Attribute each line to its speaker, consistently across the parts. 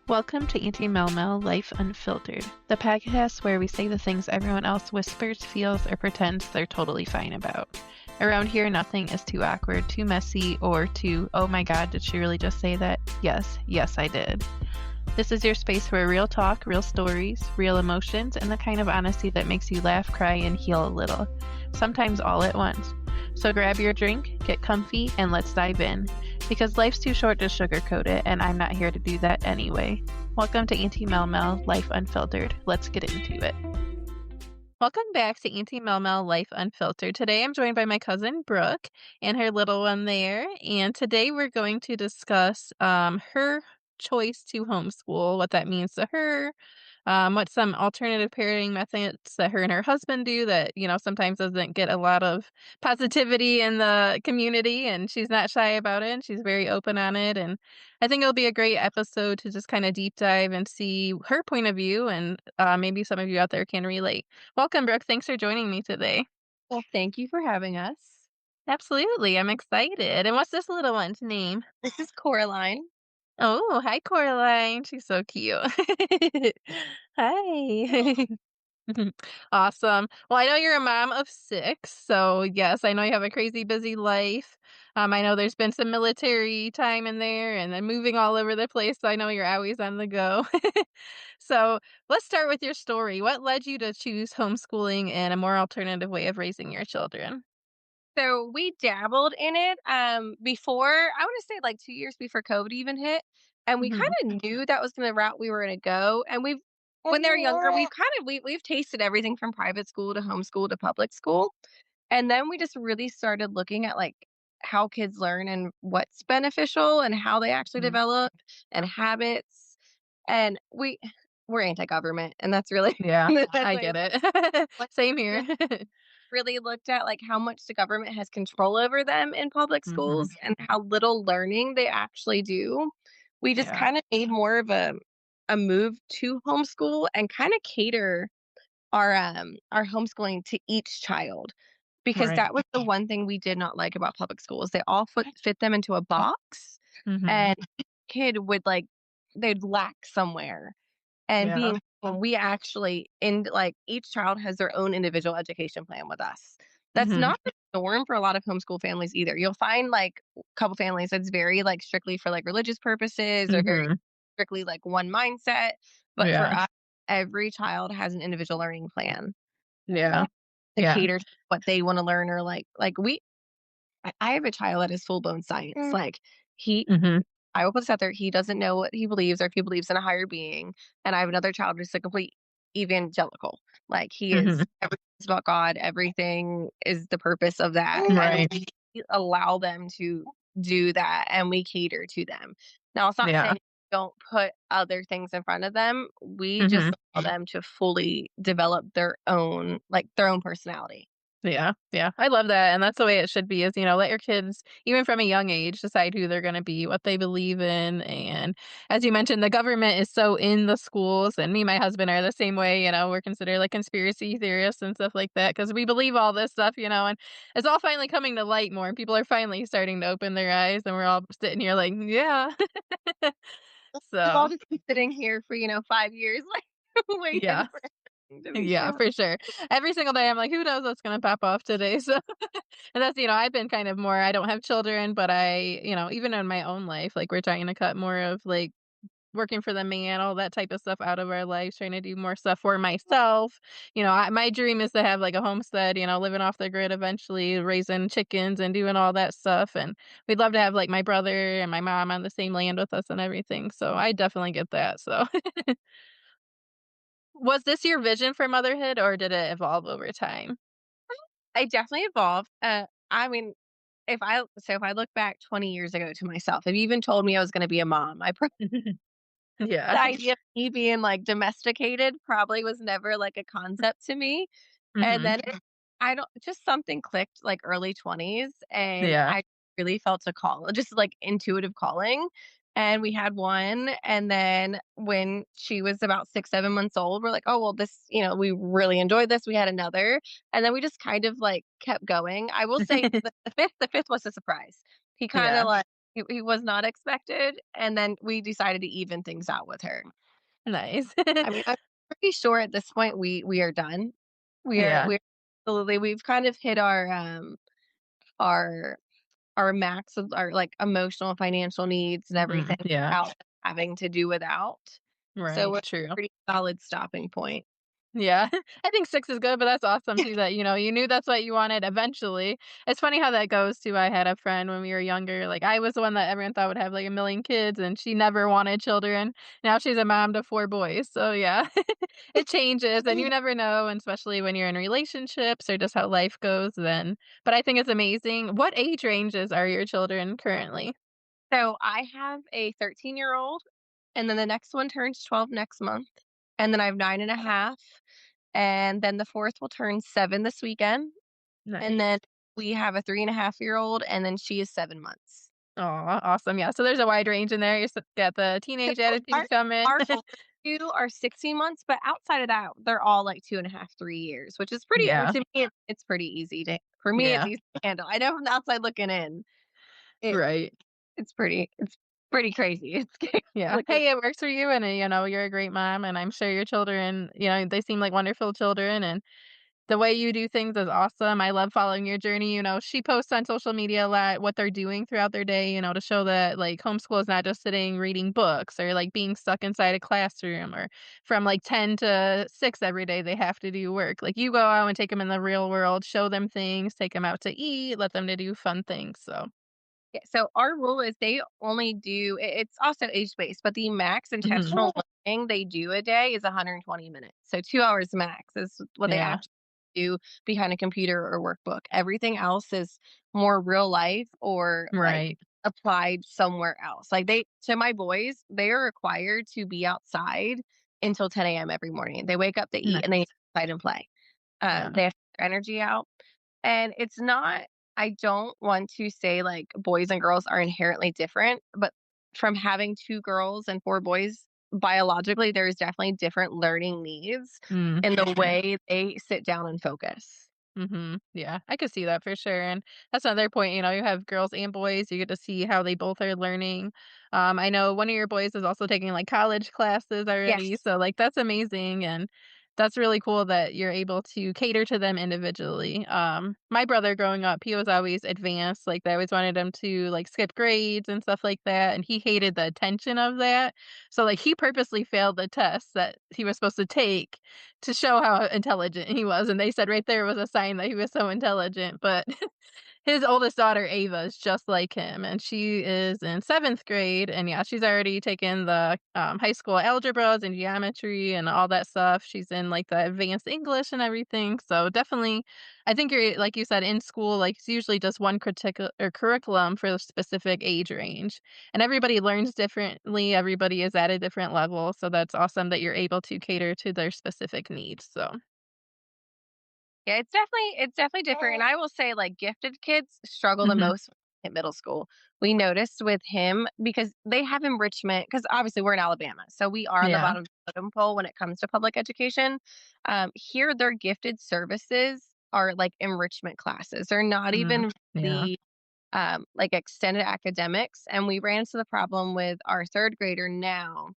Speaker 1: Welcome to Auntie Life Unfiltered, the podcast where we say the things everyone else whispers, feels, or pretends they're totally fine about. Around here, nothing is too awkward, too messy, or too, oh my god, did she really just say that? Yes, I did. This is your space for real talk, real stories, real emotions, and the kind of honesty that makes you laugh, cry, and heal a little. Sometimes all at once. So grab your drink, get comfy, and let's dive in. Because life's too short to sugarcoat it, and I'm not here to do that anyway. Welcome to Auntie Life Unfiltered. Let's get into it. Welcome back to Auntie Life Unfiltered. Today I'm joined by my cousin Brook and her little one there, and today we're going to discuss her choice to homeschool, what that means to her, what some alternative parenting methods that her and her husband do that, sometimes doesn't get a lot of positivity in the community, and she's not shy about it, and she's very open on it, and I think it'll be a great episode to just kind of deep dive and see her point of view, and maybe some of you out there can relate. Welcome, Brooke. Thanks for joining me today.
Speaker 2: Well, thank you for having us.
Speaker 1: Absolutely. I'm excited. And what's this little one's name?
Speaker 2: This is Coraline.
Speaker 1: Oh, hi, Coraline. She's so cute. Hi. Awesome. Well, I know you're a mom of 6, so yes, I know you have a crazy busy life. I know there's been some military time in there and then moving all over the place, so I know you're always on the go. So let's start with your story. What led you to choose homeschooling and a more alternative way of raising your children?
Speaker 2: So we dabbled in it before, I want to say like 2 years before COVID even hit. And we kind
Speaker 1: Mhm.
Speaker 2: of knew that was the route we were going to go. And when they're younger, we've tasted everything from private school to homeschool to public school. And then we just really started looking at like how kids learn and what's beneficial and how they actually
Speaker 1: Mhm.
Speaker 2: develop and habits. And we're anti-government, and that's really
Speaker 1: Yeah,
Speaker 2: that's
Speaker 1: I
Speaker 2: like
Speaker 1: get it. Same here.
Speaker 2: really looked at like how much the government has control over them in public schools
Speaker 1: Mhm.
Speaker 2: and how little learning they actually do. We just
Speaker 1: Yeah.
Speaker 2: kind of made more of a move to homeschool and kind of cater our homeschooling to each child, because
Speaker 1: Right.
Speaker 2: that was the one thing we did not like about public schools. They all fit them into a box,
Speaker 1: Mhm.
Speaker 2: and each kid would like they'd lack somewhere. And
Speaker 1: Yeah.
Speaker 2: when we actually in like each child has their own individual education plan with us. That's
Speaker 1: Mhm.
Speaker 2: not the norm for a lot of homeschool families either. You'll find like a couple families that's very like strictly for like religious purposes or very
Speaker 1: Mhm.
Speaker 2: strictly like one mindset. But for
Speaker 1: Yeah.
Speaker 2: us, every child has an individual learning plan
Speaker 1: Yeah.
Speaker 2: to
Speaker 1: Yeah.
Speaker 2: cater to what they want to learn, or like I have a child that is full blown science. Like he
Speaker 1: Mhm.
Speaker 2: I will put this out there. He doesn't know what he believes or if he believes in a higher being. And I have another child who's a complete evangelical. Like he is
Speaker 1: Mhm.
Speaker 2: everything's about God. Everything is the purpose of that. And
Speaker 1: Right.
Speaker 2: we allow them to do that and we cater to them. Now it's not
Speaker 1: Yeah.
Speaker 2: saying don't put other things in front of them. We just
Speaker 1: Mhm.
Speaker 2: allow them to fully develop their own personality.
Speaker 1: Yeah. Yeah. I love that, and that's the way it should be is, let your kids, even from a young age, decide who they're gonna be, what they believe in, and as you mentioned, the government is so in the schools, and me and my husband are the same way, we're considered, like, conspiracy theorists and stuff like that because we believe all this stuff, and it's all finally coming to light more, and people are finally starting to open their eyes, and we're all sitting here like, "Yeah."
Speaker 2: We've all
Speaker 1: So,
Speaker 2: just been sitting here for 5 years, like
Speaker 1: yeah.
Speaker 2: waiting for everything to be
Speaker 1: Yeah,
Speaker 2: shown.
Speaker 1: for sure. Every single day, I'm like, "Who knows what's gonna pop off today?" So, and that's, I've been kind of more I don't have children, but even in my own life, like, we're trying to cut more of, like, working for the man, all that type of stuff out of our lives, trying to do more stuff for myself. My dream is to have, like, a homestead, living off the grid eventually, raising chickens and doing all that stuff, and we'd love to have, like, my brother and my mom on the same land with us and everything, so I definitely get that, so Was this your vision for motherhood, or did it evolve over time?
Speaker 2: I definitely evolved. I mean, if I look back 20 years ago to myself, if you even told me I was gonna be a mom,
Speaker 1: Yeah.
Speaker 2: the idea of me being, like, domesticated probably was never, like, a concept to me, and
Speaker 1: Mhm.
Speaker 2: then I don't just something clicked, like, early 20s, and
Speaker 1: Yeah.
Speaker 2: I really felt a call, just, like, intuitive calling, and we had one, and then when she was about 6, 7 months old, we're like, "Oh, well, we really enjoyed this." We had another, and then we just kind of, like, kept going. I will say the 5th was a surprise. He kinda,
Speaker 1: Yeah.
Speaker 2: like he was not expected, and then we decided to even things out with her.
Speaker 1: Nice.
Speaker 2: I mean, I'm pretty sure at this point we are done.
Speaker 1: Yeah.
Speaker 2: We're absolutely we've kind of hit our our max of our, like, emotional, financial needs and
Speaker 1: Mhm.
Speaker 2: everything
Speaker 1: Yeah.
Speaker 2: without having to do without. So
Speaker 1: Right.
Speaker 2: we're at
Speaker 1: True.
Speaker 2: a pretty solid stopping point.
Speaker 1: Yeah. I think 6 is good, but that's awesome too that, you knew that's what you wanted eventually. It's funny how that goes too. I had a friend when we were younger, like, I was the one that everyone thought would have, like, a million kids, and she never wanted children. Now she's a mom to 4 boys, so yeah. It changes, and you never know, and especially when you're in relationships or just how life goes then. But I think it's amazing. What age ranges are your children currently?
Speaker 2: So I have a 13-year-old, and then the next one turns 12 next month, and then I have 9.5, and then the 4th will turn 7 this weekend, and then
Speaker 1: Nice.
Speaker 2: we have a 3.5-year-old, and then she is 7 months.
Speaker 1: Aw, awesome, yeah, so there's a wide range in there. Got the
Speaker 2: So
Speaker 1: teenage
Speaker 2: our
Speaker 1: attitude coming.
Speaker 2: our older 2 are 16 months, but outside of that, they're all, like, 2.5, 3 years, which is pretty
Speaker 1: Yeah,
Speaker 2: to me, it's pretty easy to for me, it's
Speaker 1: yeah,
Speaker 2: easy to handle. I know from the outside looking in, it
Speaker 1: right.
Speaker 2: it's pretty crazy. It's scary
Speaker 1: Yeah.
Speaker 2: looking.
Speaker 1: Hey, it works for you, and, you're a great mom, and I'm sure your children, they seem like wonderful children, and the way you do things is awesome. I love following your journey. She posts on social media a lot what they're doing throughout their day, to show that, like, homeschool is not just sitting reading books or, like, being stuck inside a classroom or from, like, 10 to 6 every day they have to do work. Like, you go out and take them in the real world, show them things, take them out to eat, let them to do fun things, so.
Speaker 2: Yeah, so our rule is they only do it's also age-based, but the max
Speaker 1: Mhm.
Speaker 2: intentional learning they do a day is 120 minutes. So 2 hours max is what they
Speaker 1: Yeah.
Speaker 2: actually do behind a computer or workbook. Everything else is more real life or, like,
Speaker 1: Right.
Speaker 2: applied somewhere else. Like, my boys, they are required to be outside until 10 AM every morning. They wake up, they eat, and they
Speaker 1: Nice.
Speaker 2: outside and play.
Speaker 1: Yeah.
Speaker 2: They have their energy out. And it's not I don't want to say, like, boys and girls are inherently different, but from having 2 girls and 4 boys, biologically, there's definitely different learning needs
Speaker 1: Mm.
Speaker 2: in the way they sit down and focus.
Speaker 1: Mhm. Yeah, I could see that for sure, and that's another point, you have girls and boys, you get to see how they both are learning. I know one of your boys is also taking, like, college classes already,
Speaker 2: Yes.
Speaker 1: so, like, that's amazing, and that's really cool that you're able to cater to them individually. My brother growing up, he was always advanced, like, they always wanted him to, like, skip grades and stuff like that, and he hated the attention of that. So, like, he purposely failed the tests that he was supposed to take to show how intelligent he was, and they said right there was a sign that he was so intelligent, but his oldest daughter, Ava, is just like him, and she is in 7th grade, and, yeah, she's already taken the, high school algebras and geometry and all that stuff. She's in, like, the advanced English and everything, so definitely I think you're like you said, in school, like, it's usually just one curriculum for the specific age range, and everybody learns differently, everybody is at a different level, so that's awesome that you're able to cater to their specific needs, so.
Speaker 2: Yeah, it's definitely different, and I will say, like, gifted kids struggle the
Speaker 1: Mhm.
Speaker 2: most in middle school. We noticed with him because they have enrichment because obviously we're in Alabama, so we are on the
Speaker 1: Yeah.
Speaker 2: bottom of the totem pole when it comes to public education. Here, their gifted services are like enrichment classes. They're not
Speaker 1: Mm.
Speaker 2: even
Speaker 1: Yeah.
Speaker 2: the like extended academics. And we ran into the problem with our third grader now.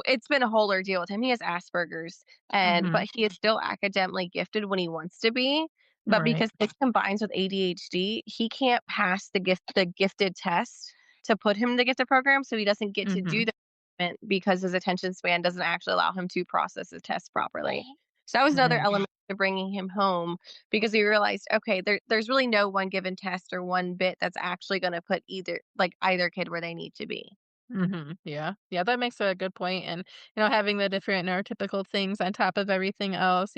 Speaker 2: It's been a whole ordeal with him. He has Asperger's,
Speaker 1: Mhm.
Speaker 2: but he is still academically gifted when he wants to be. But
Speaker 1: Right.
Speaker 2: because this combines with ADHD, he can't pass the gifted test to put him in the gifted program, so he doesn't get to do
Speaker 1: Mhm.
Speaker 2: the treatment because his attention span doesn't actually allow him to process his test properly. So that was another
Speaker 1: Right.
Speaker 2: element to bringing him home because we realized, okay, there's really no one given test or one bit that's actually going to put either kid where they need to be.
Speaker 1: Mhm. Yeah. Yeah, that makes a good point, and, having the different neurotypical things on top of everything else,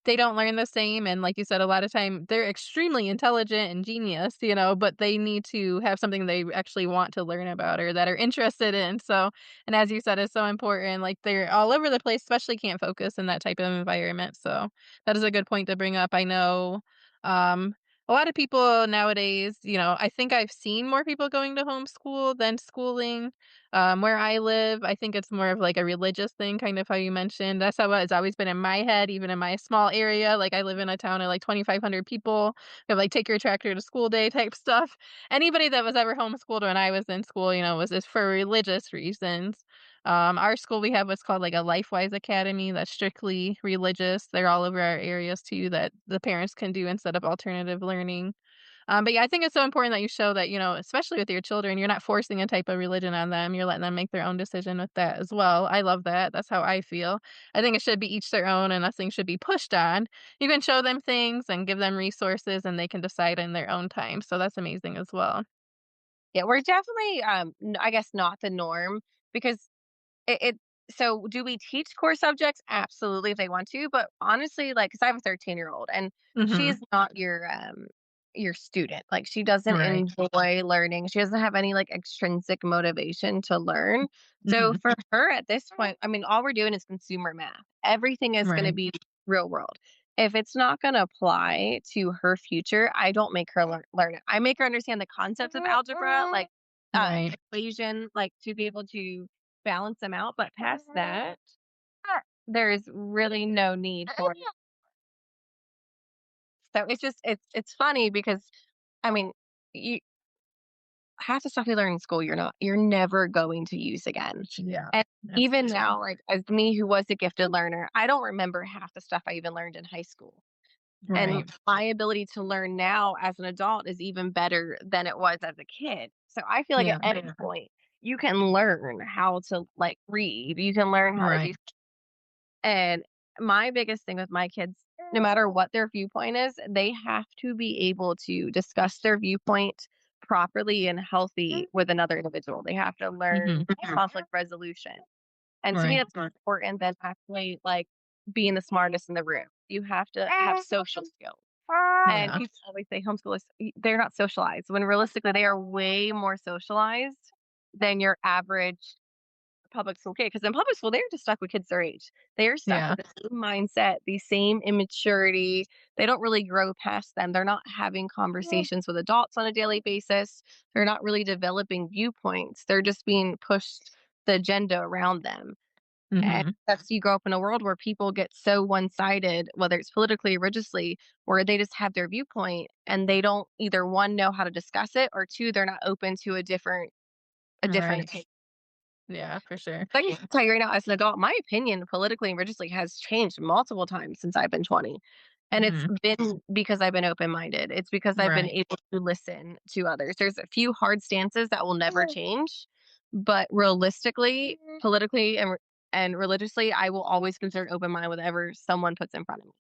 Speaker 1: they don't learn the same, and like you said, a lot of time, they're extremely intelligent and genius, but they need to have something they actually want to learn about or that are interested in, so and as you said, it's so important, like, they're all over the place, especially can't focus in that type of environment, so that is a good point to bring up. I know, um A lot of people nowadays, I think I've seen more people going to homeschool than schooling. Where I live, I think it's more of like a religious thing, kind of how you mentioned. That's how it's always been in my head, even in my small area. Like I live in a town of like 2,500 people. You have like take your tractor to school day type stuff. Anybody that was ever homeschooled when I was in school, was is for religious reasons. Our school we have what's called like a LifeWise Academy that's strictly religious. They're all over our areas too that the parents can do instead of alternative learning. But yeah, I think it's so important that you show that, especially with your children, you're not forcing a type of religion on them. You're letting them make their own decision with that as well. I love that. That's how I feel. I think it should be each their own and nothing should be pushed on. You can show them things and give them resources and they can decide in their own time. So that's amazing as well.
Speaker 2: Yeah, we're definitely, I guess not the norm because it so do we teach core subjects? Absolutely, if they want to, but honestly, like, because I have a 13-year-old and
Speaker 1: Mhm.
Speaker 2: she's not your student. Like, she doesn't
Speaker 1: Right.
Speaker 2: enjoy learning. She doesn't have any, like, extrinsic motivation to learn. So
Speaker 1: Mhm.
Speaker 2: for her at this point, I mean, all we're doing is consumer math. Everything is gonna
Speaker 1: Right.
Speaker 2: be real world. If it's not gonna apply to her future, I don't make her learn it. I make her understand the concepts of algebra, like,
Speaker 1: Right.
Speaker 2: equation, like, to be able to balance them out, but past that, there's really no need for it. So it's just it's funny because I mean, you half the stuff you learn in school you're never going to use again.
Speaker 1: Yeah.
Speaker 2: And even
Speaker 1: Absolutely.
Speaker 2: now, like as me who was a gifted learner, I don't remember half the stuff I even learned in high school. And
Speaker 1: Right.
Speaker 2: my ability to learn now as an adult is even better than it was as a kid. So I feel like at
Speaker 1: Yeah.
Speaker 2: any point you can learn how to like read, you can learn how to do.
Speaker 1: Right.
Speaker 2: And my biggest thing with my kids, no matter what their viewpoint is, they have to be able to discuss their viewpoint properly and healthy with another individual. They have to learn
Speaker 1: Mhm.
Speaker 2: conflict resolution. And to me,
Speaker 1: Right.
Speaker 2: that's more important than actually like being the smartest in the room. You have to have social skills. And
Speaker 1: Yeah.
Speaker 2: people always say homeschoolers, they're not socialized, when realistically, they are way more socialized than your average public school kid, because in public school, they're just stuck with kids their age. They are stuck
Speaker 1: Yeah.
Speaker 2: with the same mindset, the same immaturity. They don't really grow past them. They're not having conversations with adults on a daily basis. They're not really developing viewpoints. They're just being pushed the agenda around them. And
Speaker 1: Mhm.
Speaker 2: that's you grow up in a world where people get so one-sided, whether it's politically or religiously, where they just have their viewpoint and they don't either one know how to discuss it or two, they're not open to a different
Speaker 1: Right.
Speaker 2: opinion.
Speaker 1: Yeah, for sure.
Speaker 2: I can tell you right now, as an adult, my opinion politically and religiously has changed multiple times since I've been 20. And it's
Speaker 1: Mhm.
Speaker 2: been because I've been open minded. It's because I've been
Speaker 1: Right.
Speaker 2: able to listen to others. There's a few hard stances that will never change, but realistically, politically, and religiously, I will always consider open mind whatever someone puts in front of me.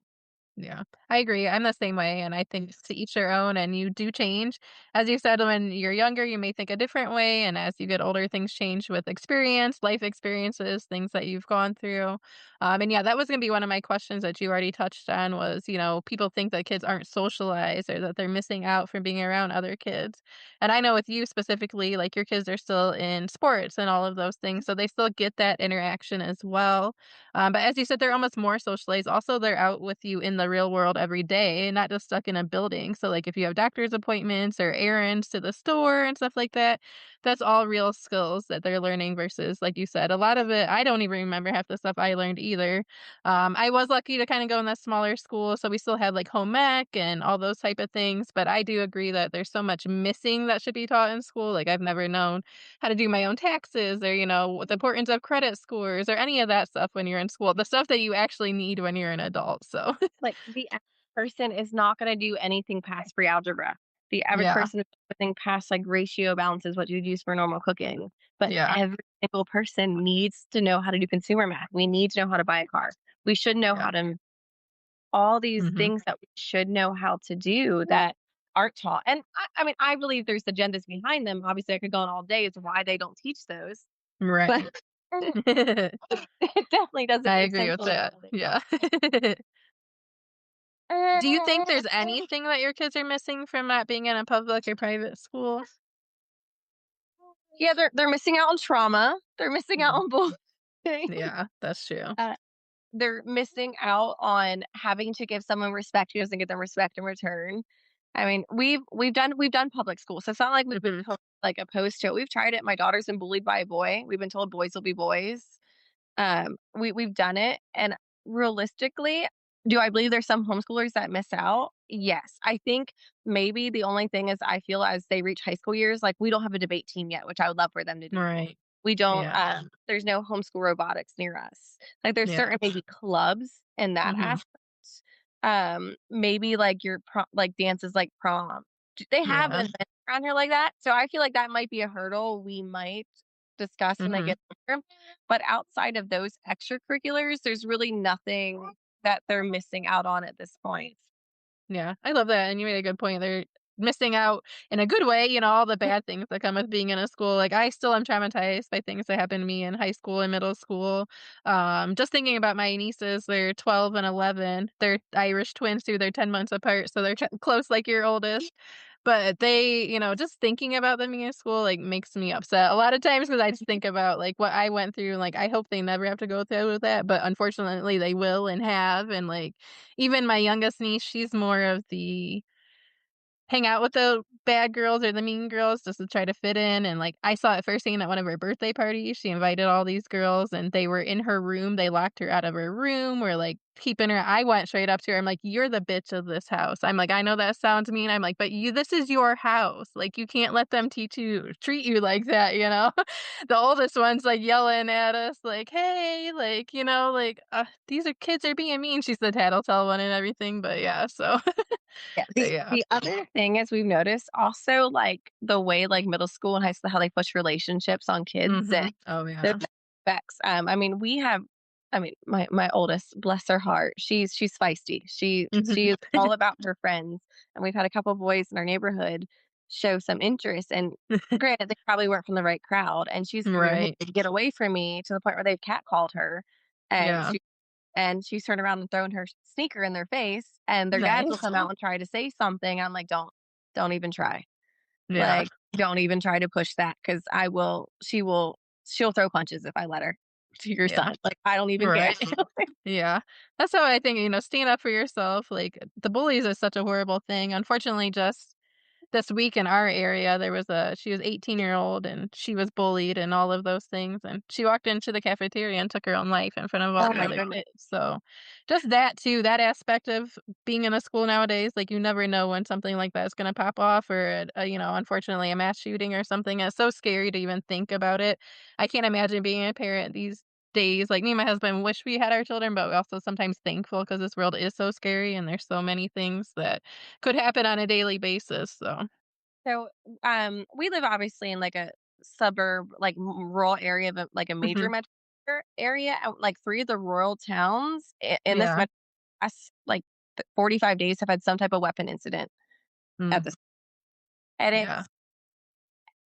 Speaker 1: Yeah, I agree. I'm the same way, and I think to each their own, and you do change. As you said, when you're younger, you may think a different way, and as you get older, things change with experience, life experiences, things that you've gone through. And yeah, that was gonna be one of my questions that you already touched on was, people think that kids aren't socialized or that they're missing out from being around other kids. And I know with you specifically, like your kids are still in sports and all of those things, so they still get that interaction as well. But as you said, they're almost more socialized. Also, they're out with you in the real world every day, not just stuck in a building. So, like, if you have doctor's appointments or errands to the store and stuff like that, that's all real skills that they're learning versus, like you said, a lot of it, I don't even remember half the stuff I learned either. I was lucky to kind of go in that smaller school, so we still had like home ec and all those type of things. But I do agree that there's so much missing that should be taught in school. Like, I've never known how to do my own taxes or, what the importance of credit scores or any of that stuff when you're in school, the stuff that you actually need when you're an adult. So,
Speaker 2: Like the average person is not going to do anything past pre-algebra. The average
Speaker 1: yeah,
Speaker 2: person is doing past like ratio balances, what you'd use for normal cooking. But
Speaker 1: yeah,
Speaker 2: every single person needs to know how to do consumer math. We need to know how to buy a car. We should know
Speaker 1: yeah,
Speaker 2: how to all these
Speaker 1: hmm,
Speaker 2: things that we should know how to do that aren't taught. And I mean, I believe there's agendas behind them. Obviously, I could go on all day as to why they don't teach those, but
Speaker 1: right.
Speaker 2: it definitely doesn't
Speaker 1: I
Speaker 2: make
Speaker 1: agree
Speaker 2: sense.
Speaker 1: with that. Yeah. Do you think there's anything that your kids are missing from not being in a public or private school?
Speaker 2: Yeah, they're missing out on trauma. They're missing out
Speaker 1: Mm.
Speaker 2: on bullying.
Speaker 1: Yeah, that's true.
Speaker 2: Uh, they're missing out on having to give someone respect who doesn't give them respect in return. I mean, we've done public school, so it's not like we've been like opposed to it. We've tried it. My daughter's been bullied by a boy. We've been told boys will be boys. We've done it, and realistically, do I believe there's some homeschoolers that miss out? Yes. I think maybe the only thing is I feel as they reach high school years, like we don't have a debate team yet, which I would love for them to do.
Speaker 1: Right.
Speaker 2: We don't,
Speaker 1: Yeah.
Speaker 2: there's no homeschool robotics near us. Like, there's
Speaker 1: Yeah.
Speaker 2: certain maybe clubs in that
Speaker 1: Mhm.
Speaker 2: aspect. Maybe like your like dances like prom. They have
Speaker 1: Yeah.
Speaker 2: events around here like that. So I feel like that might be a hurdle we might discuss when they
Speaker 1: Mhm.
Speaker 2: get older. But outside of those extracurriculars, there's really nothing that they're missing out on at this point.
Speaker 1: Yeah, I love that, and you made a good point. They're missing out in a good way, all the bad things that come with being in a school. Like, I still am traumatized by things that happened to me in high school and middle school. Just thinking about my nieces, they're 12 and 11. They're Irish twins too. They're 10 months apart, so they're close like your oldest. But they, just thinking about them being in school, like, makes me upset a lot of times because I just think about, like, what I went through, like, I hope they never have to go through that, but unfortunately, they will and have, and, like, even my youngest niece, she's more of the hang out with the bad girls or the mean girls just to try to fit in, and, like, I saw it firsthand at one of her birthday parties. She invited all these girls, and they were in her room. They locked her out of her room, were, like, keeping her. I went straight up to her. I'm like, "You're the bitch of this house." I'm like, "I know that sounds mean." I'm like, "But this is your house. Like, you can't let them treat you like that, you know?" The oldest one's, like, yelling at us, like, "Hey," like, "These kids are being mean." She's the tattletale one and everything, but yeah, so
Speaker 2: Yeah,
Speaker 1: but
Speaker 2: the
Speaker 1: yeah.
Speaker 2: the other thing is we've noticed also, like, the way, like, middle school and high school, how they push relationships on kids and
Speaker 1: Mhm. Oh,
Speaker 2: those
Speaker 1: yeah.
Speaker 2: aspects. I mean, my oldest, bless her heart, she's feisty. She
Speaker 1: Mhm.
Speaker 2: is all about her friends, and we've had a couple boys in our neighborhood show some interest, and granted, they probably weren't from the right crowd, and she's screaming,
Speaker 1: Right.
Speaker 2: "Hey, get away from me," to the point where they've catcalled her, and
Speaker 1: Yeah.
Speaker 2: she's turned around and thrown her sneaker in their face, and their dads will
Speaker 1: Nice.
Speaker 2: come out and try to say something. I'm like, don't even try.
Speaker 1: Yeah.
Speaker 2: Like, don't even try to push that because she'll throw punches if I let her to your
Speaker 1: Yeah.
Speaker 2: son. Like, I don't even care.
Speaker 1: Right. Yeah. That's how I think, stand up for yourself. Like, the bullies is such a horrible thing. Unfortunately, just this week in our area, she was 18-year-old and she was bullied and all of those things. And she walked into the cafeteria and took her own life in front of all
Speaker 2: Oh
Speaker 1: the
Speaker 2: my
Speaker 1: other
Speaker 2: goodness.
Speaker 1: kids. So just that too, that aspect of being in a school nowadays, like you never know when something like that is going to pop off or, unfortunately a mass shooting or something. It's so scary to even think about it. I can't imagine being a parent these days. Like me and my husband wish we had our children, but we also sometimes thankful because this world is so scary and there's so many things that could happen on a daily basis. So.
Speaker 2: So, we live obviously in like a suburb, like rural area of like a major
Speaker 1: Mhm.
Speaker 2: metro area. Like three of the rural towns in this
Speaker 1: Yeah.
Speaker 2: metro, like 45 days have had some type of weapon incident at
Speaker 1: Mm.
Speaker 2: this, and
Speaker 1: Yeah.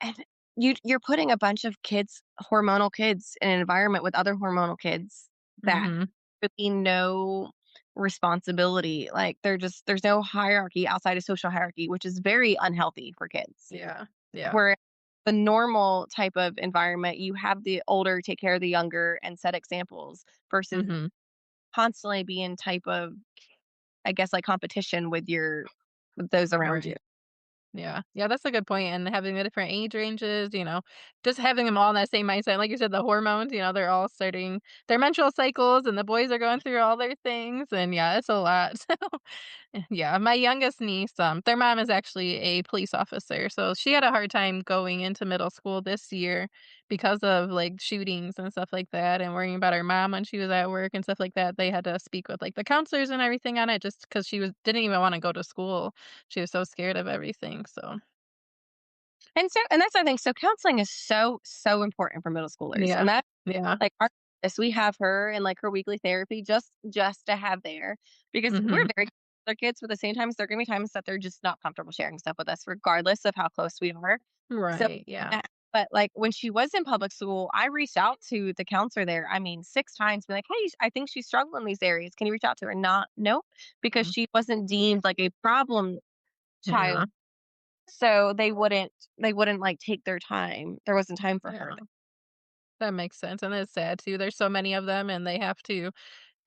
Speaker 2: and you're putting a bunch of kids, hormonal kids, in an environment with other hormonal kids that
Speaker 1: Mhm.
Speaker 2: would be no responsibility. Like, there's no hierarchy outside of social hierarchy, which is very unhealthy for kids.
Speaker 1: Yeah. Yeah.
Speaker 2: Where the normal type of environment, you have the older take care of the younger and set examples versus
Speaker 1: Mhm.
Speaker 2: constantly being type of, I guess, like competition with those around you.
Speaker 1: Right. Yeah. Yeah, that's a good point, and having the different age ranges, just having them all in that same mindset. Like you said, the hormones, they're all starting their menstrual cycles, and the boys are going through all their things, and yeah, it's a lot. So, yeah, my youngest niece, their mom is actually a police officer, so she had a hard time going into middle school this year because of, like, shootings and stuff like that, and worrying about her mom when she was at work and stuff like that. They had to speak with, like, the counselors and everything on it just because she didn't even wanna go to school. She was so scared of everything, so
Speaker 2: And that's the thing. So counseling is so, so important for middle schoolers.
Speaker 1: yeah.
Speaker 2: And that,
Speaker 1: Yeah.
Speaker 2: like, our this we have her and like her weekly therapy just to have there, because we're
Speaker 1: Mhm.
Speaker 2: very close with our kids, but at the same time, there are gonna be times that they're just not comfortable sharing stuff with us, regardless of how close we are. So,
Speaker 1: Right, yeah.
Speaker 2: uh, but like when she was in public school, I reached out to the counselor there. I mean, 6 times, be like, "Hey, I think she's struggling in these areas. Can you reach out to her?" Not, nope, because
Speaker 1: Mm.
Speaker 2: she wasn't deemed like a problem child,
Speaker 1: Yeah.
Speaker 2: so they wouldn't like take their time. There wasn't time for her.
Speaker 1: Yeah. That makes sense, and it's sad too. There's so many of them, and they have to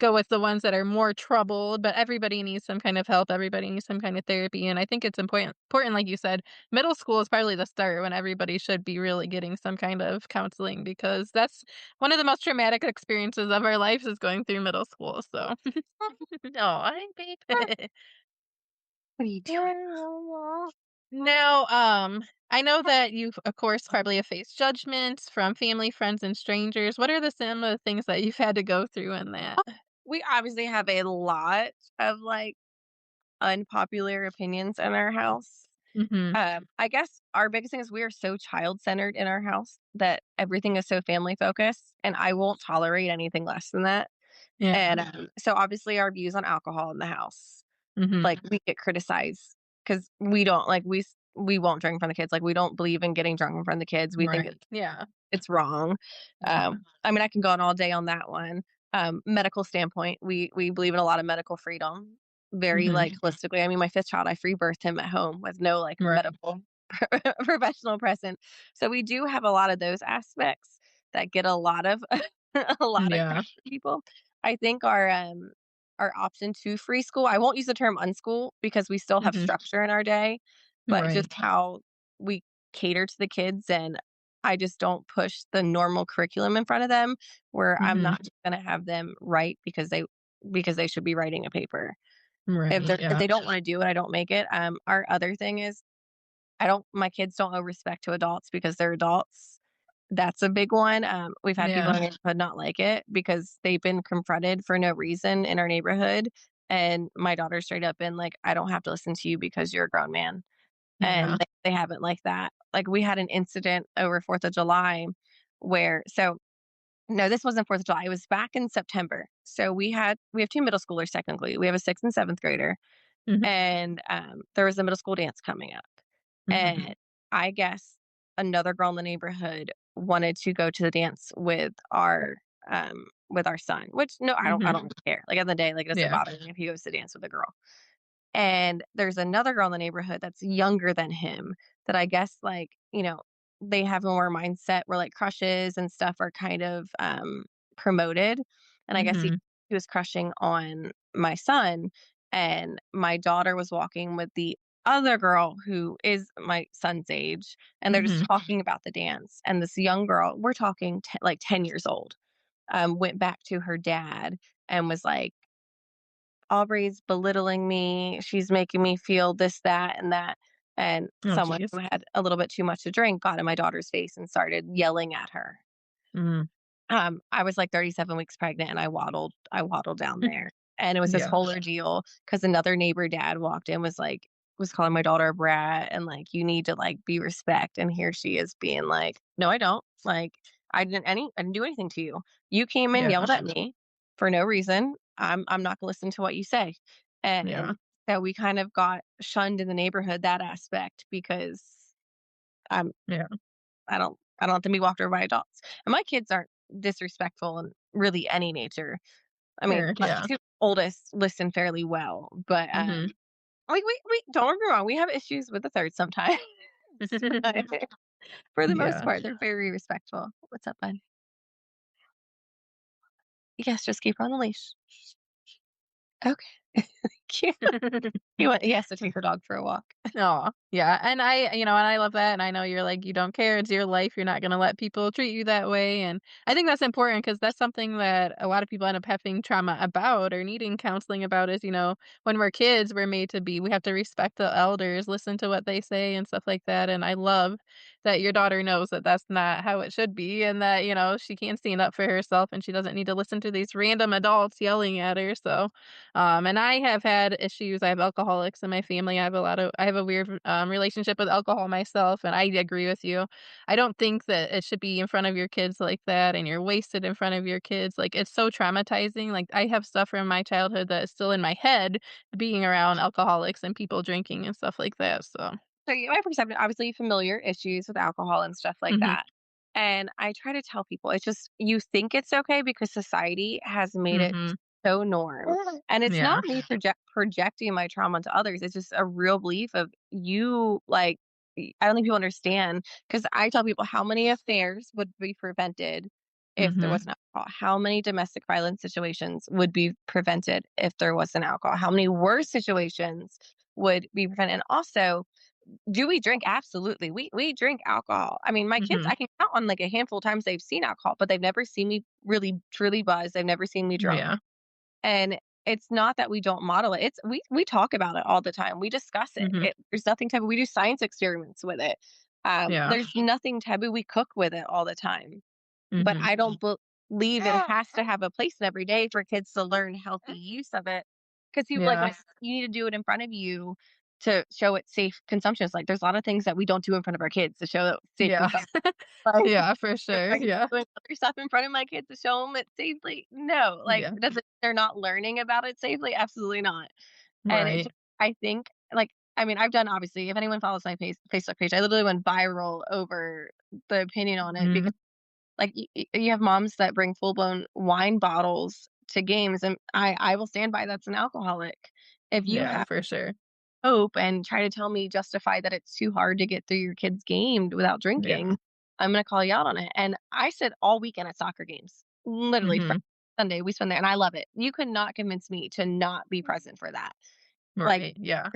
Speaker 1: go with the ones that are more troubled, but everybody needs some kind of help, everybody needs some kind of therapy, and I think it's important, like you said, middle school is probably the start when everybody should be really getting some kind of counseling because that's one of the most traumatic experiences of our lives is going through middle school, so Aw, hi, babe.
Speaker 2: What are you doing?
Speaker 1: Now, I know that you've, of course, probably have faced judgments from family, friends, and strangers. What are some of the things that you've had to go through in that?
Speaker 2: We obviously have a lot of, like, unpopular opinions in our house.
Speaker 1: Mhm.
Speaker 2: I guess our biggest thing is we are so child-centered in our house that everything is so family focused, and I won't tolerate anything less than that.
Speaker 1: Yeah.
Speaker 2: And, so obviously our views on alcohol in the house,
Speaker 1: Mhm.
Speaker 2: like, we get criticized because we don't like, we won't drink in front of kids, like, we don't believe in getting drunk in front of the kids, we think
Speaker 1: Right. Yeah.
Speaker 2: it's wrong.
Speaker 1: Yeah.
Speaker 2: I mean, I can go on all day on that one. Medical standpoint, we believe in a lot of medical freedom, very,
Speaker 1: Mhm.
Speaker 2: like, holistically. I mean, my 5th child, I free birthed him at home with no, like,
Speaker 1: Right.
Speaker 2: medical professional present. So we do have a lot of those aspects that get a lot of a lot of
Speaker 1: Yeah.
Speaker 2: crap from people. I think our option to free school, I won't use the term unschool because we still have
Speaker 1: Mhm.
Speaker 2: structure in our day, but
Speaker 1: Right.
Speaker 2: just how we cater to the kids, and I just don't push the normal curriculum in front of them where I'm
Speaker 1: Mhm.
Speaker 2: not just gonna have them write because they should be writing a paper.
Speaker 1: Right.
Speaker 2: If
Speaker 1: Yeah.
Speaker 2: they don't wanna do it, I don't make it. Our other thing is I don't my kids don't owe respect to adults because they're adults. That's a big one. We've had people
Speaker 1: Yeah.
Speaker 2: in our neighborhood not like it because they've been confronted for no reason in our neighborhood, and my daughter straight up been like, "I don't have to listen to you because you're a grown man." And
Speaker 1: Yeah.
Speaker 2: they haven't liked that. Like, we had an incident over 4th of July where no, this wasn't 4th of July, it was back in September. So we have 2 middle schoolers technically. We have a 6th and 7th grader,
Speaker 1: Mhm.
Speaker 2: and, there was a middle school dance coming up.
Speaker 1: Mhm.
Speaker 2: And I guess another girl in the neighborhood wanted to go to the dance with our son, which no, I
Speaker 1: Mhm.
Speaker 2: don't really care. Like, at the end of the day, like, it doesn't
Speaker 1: Yeah.
Speaker 2: bother me if he goes to dance with a girl. And there's another girl in the neighborhood that's younger than him that I guess, like, they have a more mindset where, like, crushes and stuff are kind of, promoted, and I guess he
Speaker 1: Mhm.
Speaker 2: he was crushing on my son, and my daughter was walking with the other girl who is my son's age, and they're just
Speaker 1: Mhm.
Speaker 2: talking about the dance, and this young girl, we're talking like 10 years old, went back to her dad and was like, Aubrey's belittling me. She's making me feel this, that, and that. And
Speaker 1: Oh,
Speaker 2: someone
Speaker 1: jeez.
Speaker 2: who had a little bit too much to drink got in my daughter's face and started yelling at her.
Speaker 1: Mhm.
Speaker 2: I was like 37 weeks pregnant and I waddled down there. And it was this
Speaker 1: Yeah.
Speaker 2: whole ordeal because another neighbor dad walked in, was calling my daughter a brat and like, you need to like be respect. And here she is being like, no, I don't. Like, I didn't do anything to you. You came in,
Speaker 1: Yeah.
Speaker 2: yelled at me for no reason. I'm not gonna listen to what you say.
Speaker 1: Yeah.
Speaker 2: And so we kind of got shunned in the neighborhood that aspect because I'm
Speaker 1: Yeah.
Speaker 2: I don't let them be walked over by adults. And my kids aren't disrespectful in really any nature. I mean,
Speaker 1: Sure.
Speaker 2: my
Speaker 1: Yeah.
Speaker 2: 2 oldest listen fairly well, but,
Speaker 1: Mhm.
Speaker 2: we don't get me wrong, we have issues with the 3rd sometimes, but for the most
Speaker 1: Yeah.
Speaker 2: part, they're very respectful. What's up, bud? Yes, just keep her on the leash. Okay. Cute. He has to take her dog for a walk.
Speaker 1: Oh, yeah, and I love that, and I know you're like, you don't care, it's your life, you're not gonna let people treat you that way, and I think that's important because that's something that a lot of people end up having trauma about or needing counseling about is, when we're kids, we have to respect the elders, listen to what they say and stuff like that, and I love that your daughter knows that that's not how it should be and that, she can stand up for herself and she doesn't need to listen to these random adults yelling at her, so and I have had issues. I have alcoholics in my family. I have a weird relationship with alcohol myself, and I agree with you. I don't think that it should be in front of your kids like that, and you're wasted in front of your kids. Like it's so traumatizing. Like I have stuff from my childhood that is still in my head, being around alcoholics and people drinking and stuff like that. So,
Speaker 2: So, my perception, obviously familiar issues with alcohol and stuff like
Speaker 1: hmm
Speaker 2: that. And I try to tell people, it's just you think it's okay because society has made it
Speaker 1: hmm
Speaker 2: so norm. And it's
Speaker 1: yeah,
Speaker 2: not me projecting my trauma onto others. It's just a real belief of you like I don't think people understand because I tell people how many affairs would be prevented if there
Speaker 1: Mhm.
Speaker 2: wasn't alcohol? How many domestic violence situations would be prevented if there wasn't alcohol? How many worse situations would be prevented? And also, do we drink? Absolutely. We drink alcohol. I mean, my kids,
Speaker 1: Mhm.
Speaker 2: I can count on like a handful of times they've seen alcohol, but they've never seen me really truly buzzed. They've never seen me drunk.
Speaker 1: Yeah.
Speaker 2: And it's not that we don't model it. It's we talk about it all the time. We discuss it.
Speaker 1: Mhm.
Speaker 2: There's nothing taboo. We do science experiments with it.
Speaker 1: Yeah.
Speaker 2: There's nothing taboo. We cook with it all the time. But
Speaker 1: Mhm.
Speaker 2: I don't believe it has to have a place in every day for kids to learn healthy use of it. Because you like
Speaker 1: Yeah.
Speaker 2: when you need to do it in front of you to show it's safe consumption. It's like there's a lot of things that we don't do in front of our kids to show that it's safe
Speaker 1: Yeah.
Speaker 2: consumption. Like,
Speaker 1: Yeah, for
Speaker 2: am
Speaker 1: sure.
Speaker 2: I
Speaker 1: Yeah.
Speaker 2: doing other stuff in front of my kids to show them it's safely? No. Like,
Speaker 1: Yeah.
Speaker 2: does it they're not learning about it safely? Absolutely not. And it
Speaker 1: Right.
Speaker 2: just I think, like, I mean, I've done obviously, if anyone follows my Facebook page, I literally went viral over the opinion on it
Speaker 1: Mhm.
Speaker 2: because, like, you have moms that bring full-blown wine bottles to games, and I will stand by that's an alcoholic. If you
Speaker 1: Yeah,
Speaker 2: have
Speaker 1: for sure.
Speaker 2: hope and try to tell me justify that it's too hard to get through your kid's game without
Speaker 1: Yeah.
Speaker 2: drinking, I'm gonna call you out on it. And I sit all weekend at soccer games, literally Friday,
Speaker 1: Mhm.
Speaker 2: Sunday, we spend there, and I love it. You could not convince me to not be present for that. Like,
Speaker 1: Right. Yeah.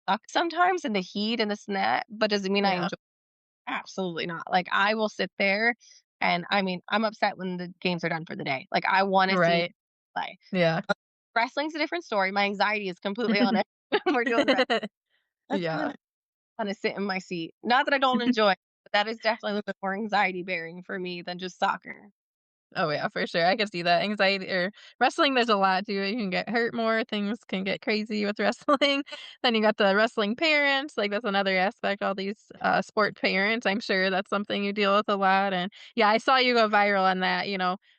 Speaker 2: suck sometimes in the heat and this and that, but does it mean I
Speaker 1: Yeah.
Speaker 2: enjoy? Absolutely not. Like, I will sit there, and I mean, I'm upset when the games are done for the day. Like, I wanna see
Speaker 1: Right.
Speaker 2: play.
Speaker 1: Yeah.
Speaker 2: Wrestling's a different story. My anxiety is completely on it when we're doing wrestling. That's
Speaker 1: Yeah.
Speaker 2: kinda wanna sit in my seat. Not that I don't enjoy it, but that is definitely a little bit more anxiety bearing for me than just soccer.
Speaker 1: Oh, yeah, for sure. I can see that. Anxiety or wrestling, there's a lot to it. You can get hurt more, things can get crazy with wrestling. Then you got the wrestling parents, like, that's another aspect, all these, sport parents, I'm sure that's something you deal with a lot, and, yeah, I saw you go viral on that,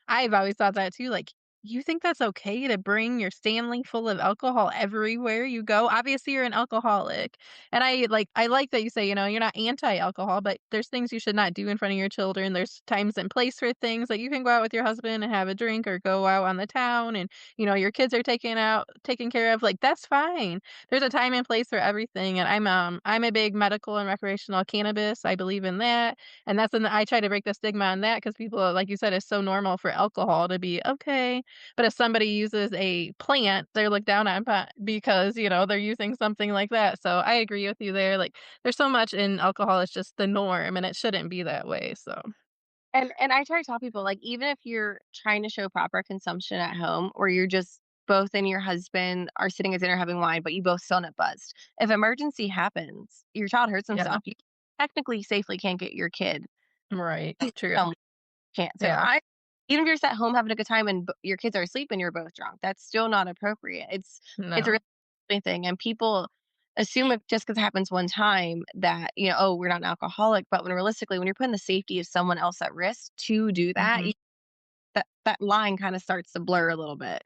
Speaker 1: I've always thought that too, like, you think that's okay to bring your Stanley full of alcohol everywhere you go? Obviously, you're an alcoholic, and I like that you say, you're not anti-alcohol, but there's things you should not do in front of your children. There's times and place for things. Like you can go out with your husband and have a drink or go out on the town and your kids are taken care of. Like that's fine. There's a time and place for everything. And I'm a big medical and recreational cannabis. I believe in that. And I try to break the stigma on that because people, like you said, it's so normal for alcohol to be okay. But if somebody uses a plant, they're looked down on because, they're using something like that. So I agree with you there. Like there's so much in alcohol, it's just the norm and it shouldn't be that way. So
Speaker 2: And I try to tell people, like, even if you're trying to show proper consumption at home, or you're just both and your husband are sitting at dinner having wine, but you both still not buzzed. If emergency happens, your child hurts
Speaker 1: yeah.
Speaker 2: himself, you technically safely can't get your kid
Speaker 1: Right. True.
Speaker 2: um, can't. So
Speaker 1: Yeah.
Speaker 2: even if you're just at home having a good time and your kids are asleep and you're both drunk, that's still not appropriate. It's a
Speaker 1: No.
Speaker 2: really thing, and people assume it just because it happens one time that oh, we're not an alcoholic. But when realistically, when you're putting the safety of someone else at risk to do that,
Speaker 1: Mhm.
Speaker 2: that line kind of starts to blur a little bit.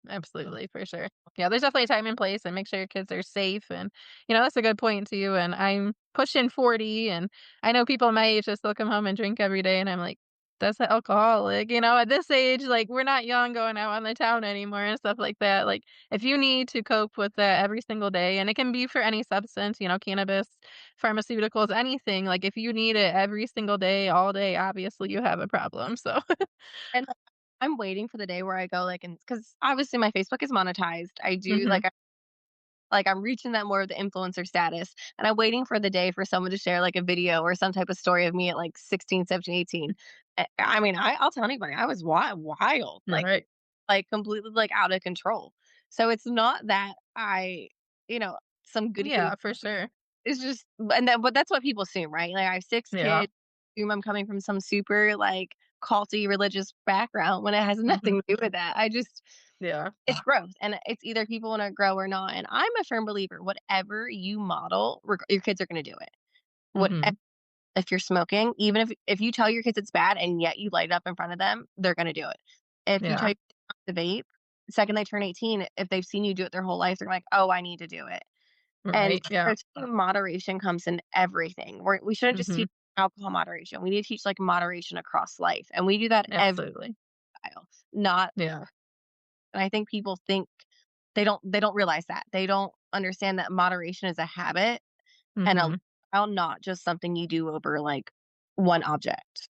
Speaker 1: Absolutely, for sure. Yeah, there's definitely a time and place and make sure your kids are safe and that's a good point too. And I'm pushing 40 and I know people my age just still come home and drink every day and I'm like, that's an alcoholic. At this age, like we're not young going out on the town anymore and stuff like that. Like if you need to cope with that every single day, and it can be for any substance, cannabis, pharmaceuticals, anything, like if you need it every single day, all day, obviously you have a problem. So
Speaker 2: And I'm waiting for the day where I go like, and because obviously my Facebook is monetized. I do
Speaker 1: hmm
Speaker 2: like I'm reaching that more of the influencer status, and I'm waiting for the day for someone to share like a video or some type of story of me at like 16, 17, 18. I mean, I'll tell anybody I was wild,
Speaker 1: Right.
Speaker 2: like completely like out of control. So it's not that I, you know, some goody goody.
Speaker 1: Yeah, for sure.
Speaker 2: It's just, and then, but that's what people assume, right? Like I have six
Speaker 1: Yeah.
Speaker 2: kids, assume I'm coming from some super like culty religious background when it has
Speaker 1: Mhm.
Speaker 2: nothing to do with that.
Speaker 1: Yeah.
Speaker 2: It's growth, and it's either people wanna grow or not, and I'm a firm believer, whatever you model, your kids are gonna do it. What
Speaker 1: Mhm.
Speaker 2: if you're smoking, even if you tell your kids it's bad and yet you light it up in front of them, they're gonna do it. If you tell
Speaker 1: Yeah.
Speaker 2: your kids not to vape, the second they turn 18, if they've seen you do it their whole life, they're like, "Oh, I need to do it." And
Speaker 1: Right. Yeah.
Speaker 2: there's moderation comes in everything. We shouldn't just
Speaker 1: Mhm.
Speaker 2: teach alcohol moderation. We need to teach, like, moderation across life, and we do that every
Speaker 1: Absolutely.
Speaker 2: while, not.
Speaker 1: Yeah.
Speaker 2: And I think people think they don't realize that. They don't understand that moderation is a habit and a
Speaker 1: Mhm.
Speaker 2: lifestyle, not just something you do over like one object.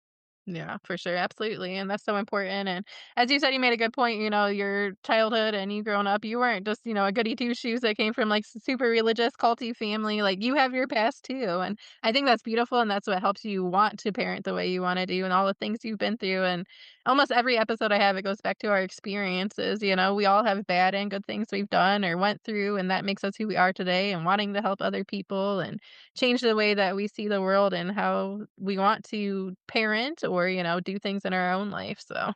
Speaker 1: Yeah, for sure. Absolutely. And that's so important. And as you said, you made a good point, your childhood and you growing up, you weren't just, a goody two shoes that came from like super religious, culty family. Like you have your past too. And I think that's beautiful. And that's what helps you want to parent the way you want to do and all the things you've been through. And almost every episode I have, it goes back to our experiences. We all have bad and good things we've done or went through. And that makes us who we are today and wanting to help other people and change the way that we see the world and how we want to parent or, do things in our own life. So,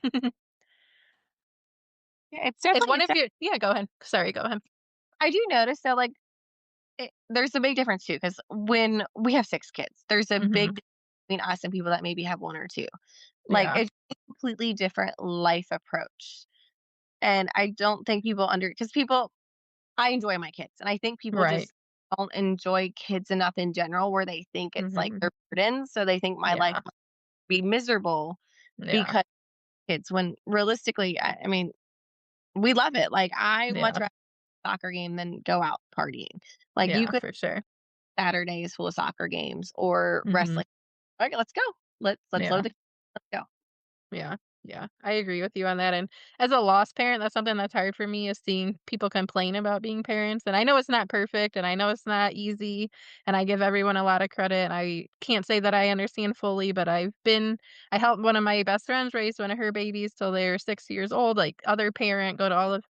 Speaker 2: Yeah, it's
Speaker 1: if
Speaker 2: definitely
Speaker 1: one
Speaker 2: it's
Speaker 1: of
Speaker 2: def
Speaker 1: your yeah, go ahead. Sorry, go ahead.
Speaker 2: I do notice that, like, there's a big difference too, because when we have 6 kids, there's a big
Speaker 1: Mhm.
Speaker 2: difference between us and people that maybe have 1 or 2. Like,
Speaker 1: Yeah.
Speaker 2: it's a completely different life approach, and I don't think people because people I enjoy my kids, and I think people
Speaker 1: Right.
Speaker 2: just don't enjoy kids enough in general where they think it's, like,
Speaker 1: Mhm.
Speaker 2: their burden, so they think my life
Speaker 1: Yeah.
Speaker 2: must be miserable
Speaker 1: Yeah.
Speaker 2: because kids when realistically, I mean, we love it. Like, I much
Speaker 1: Yeah.
Speaker 2: rather soccer game than go out partying. Like, you
Speaker 1: Yeah,
Speaker 2: could
Speaker 1: for sure.
Speaker 2: Saturdays full of soccer games or
Speaker 1: Mhm.
Speaker 2: wrestling. "Okay, let's go. Let's
Speaker 1: Yeah.
Speaker 2: load the let's go."
Speaker 1: Yeah, yeah, I agree with you on that, and as a lost parent, that's something that's hard for me is seeing people complain about being parents, and I know it's not perfect, and I know it's not easy, and I give everyone a lot of credit, and I can't say that I understand fully, but I helped one of my best friends raise one of her babies till they're 6 years old, like, other parent, go to all of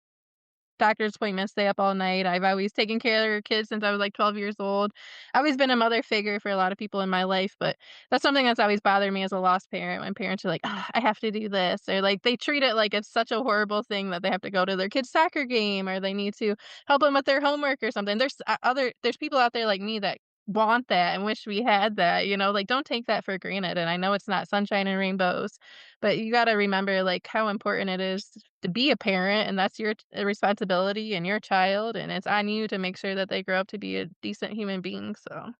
Speaker 1: doctor's appointments, stay up all night. I've always taken care of kids since I was, like, 12 years old. I've always been a mother figure for a lot of people in my life, but that's something that's always bothered me as a lost parent when parents are like, "Ah, I have to do this," or, like, they treat it like it's such a horrible thing that they have to go to their kid's soccer game or they need to help them with their homework or something. There's people out there like me that want that and wish we had that, like, don't take that for granted, and I know it's not sunshine and rainbows, but you gotta remember, like, how important it is to be a parent, and that's your responsibility and your child, and it's on you to make sure that they grow up to be a decent human being, so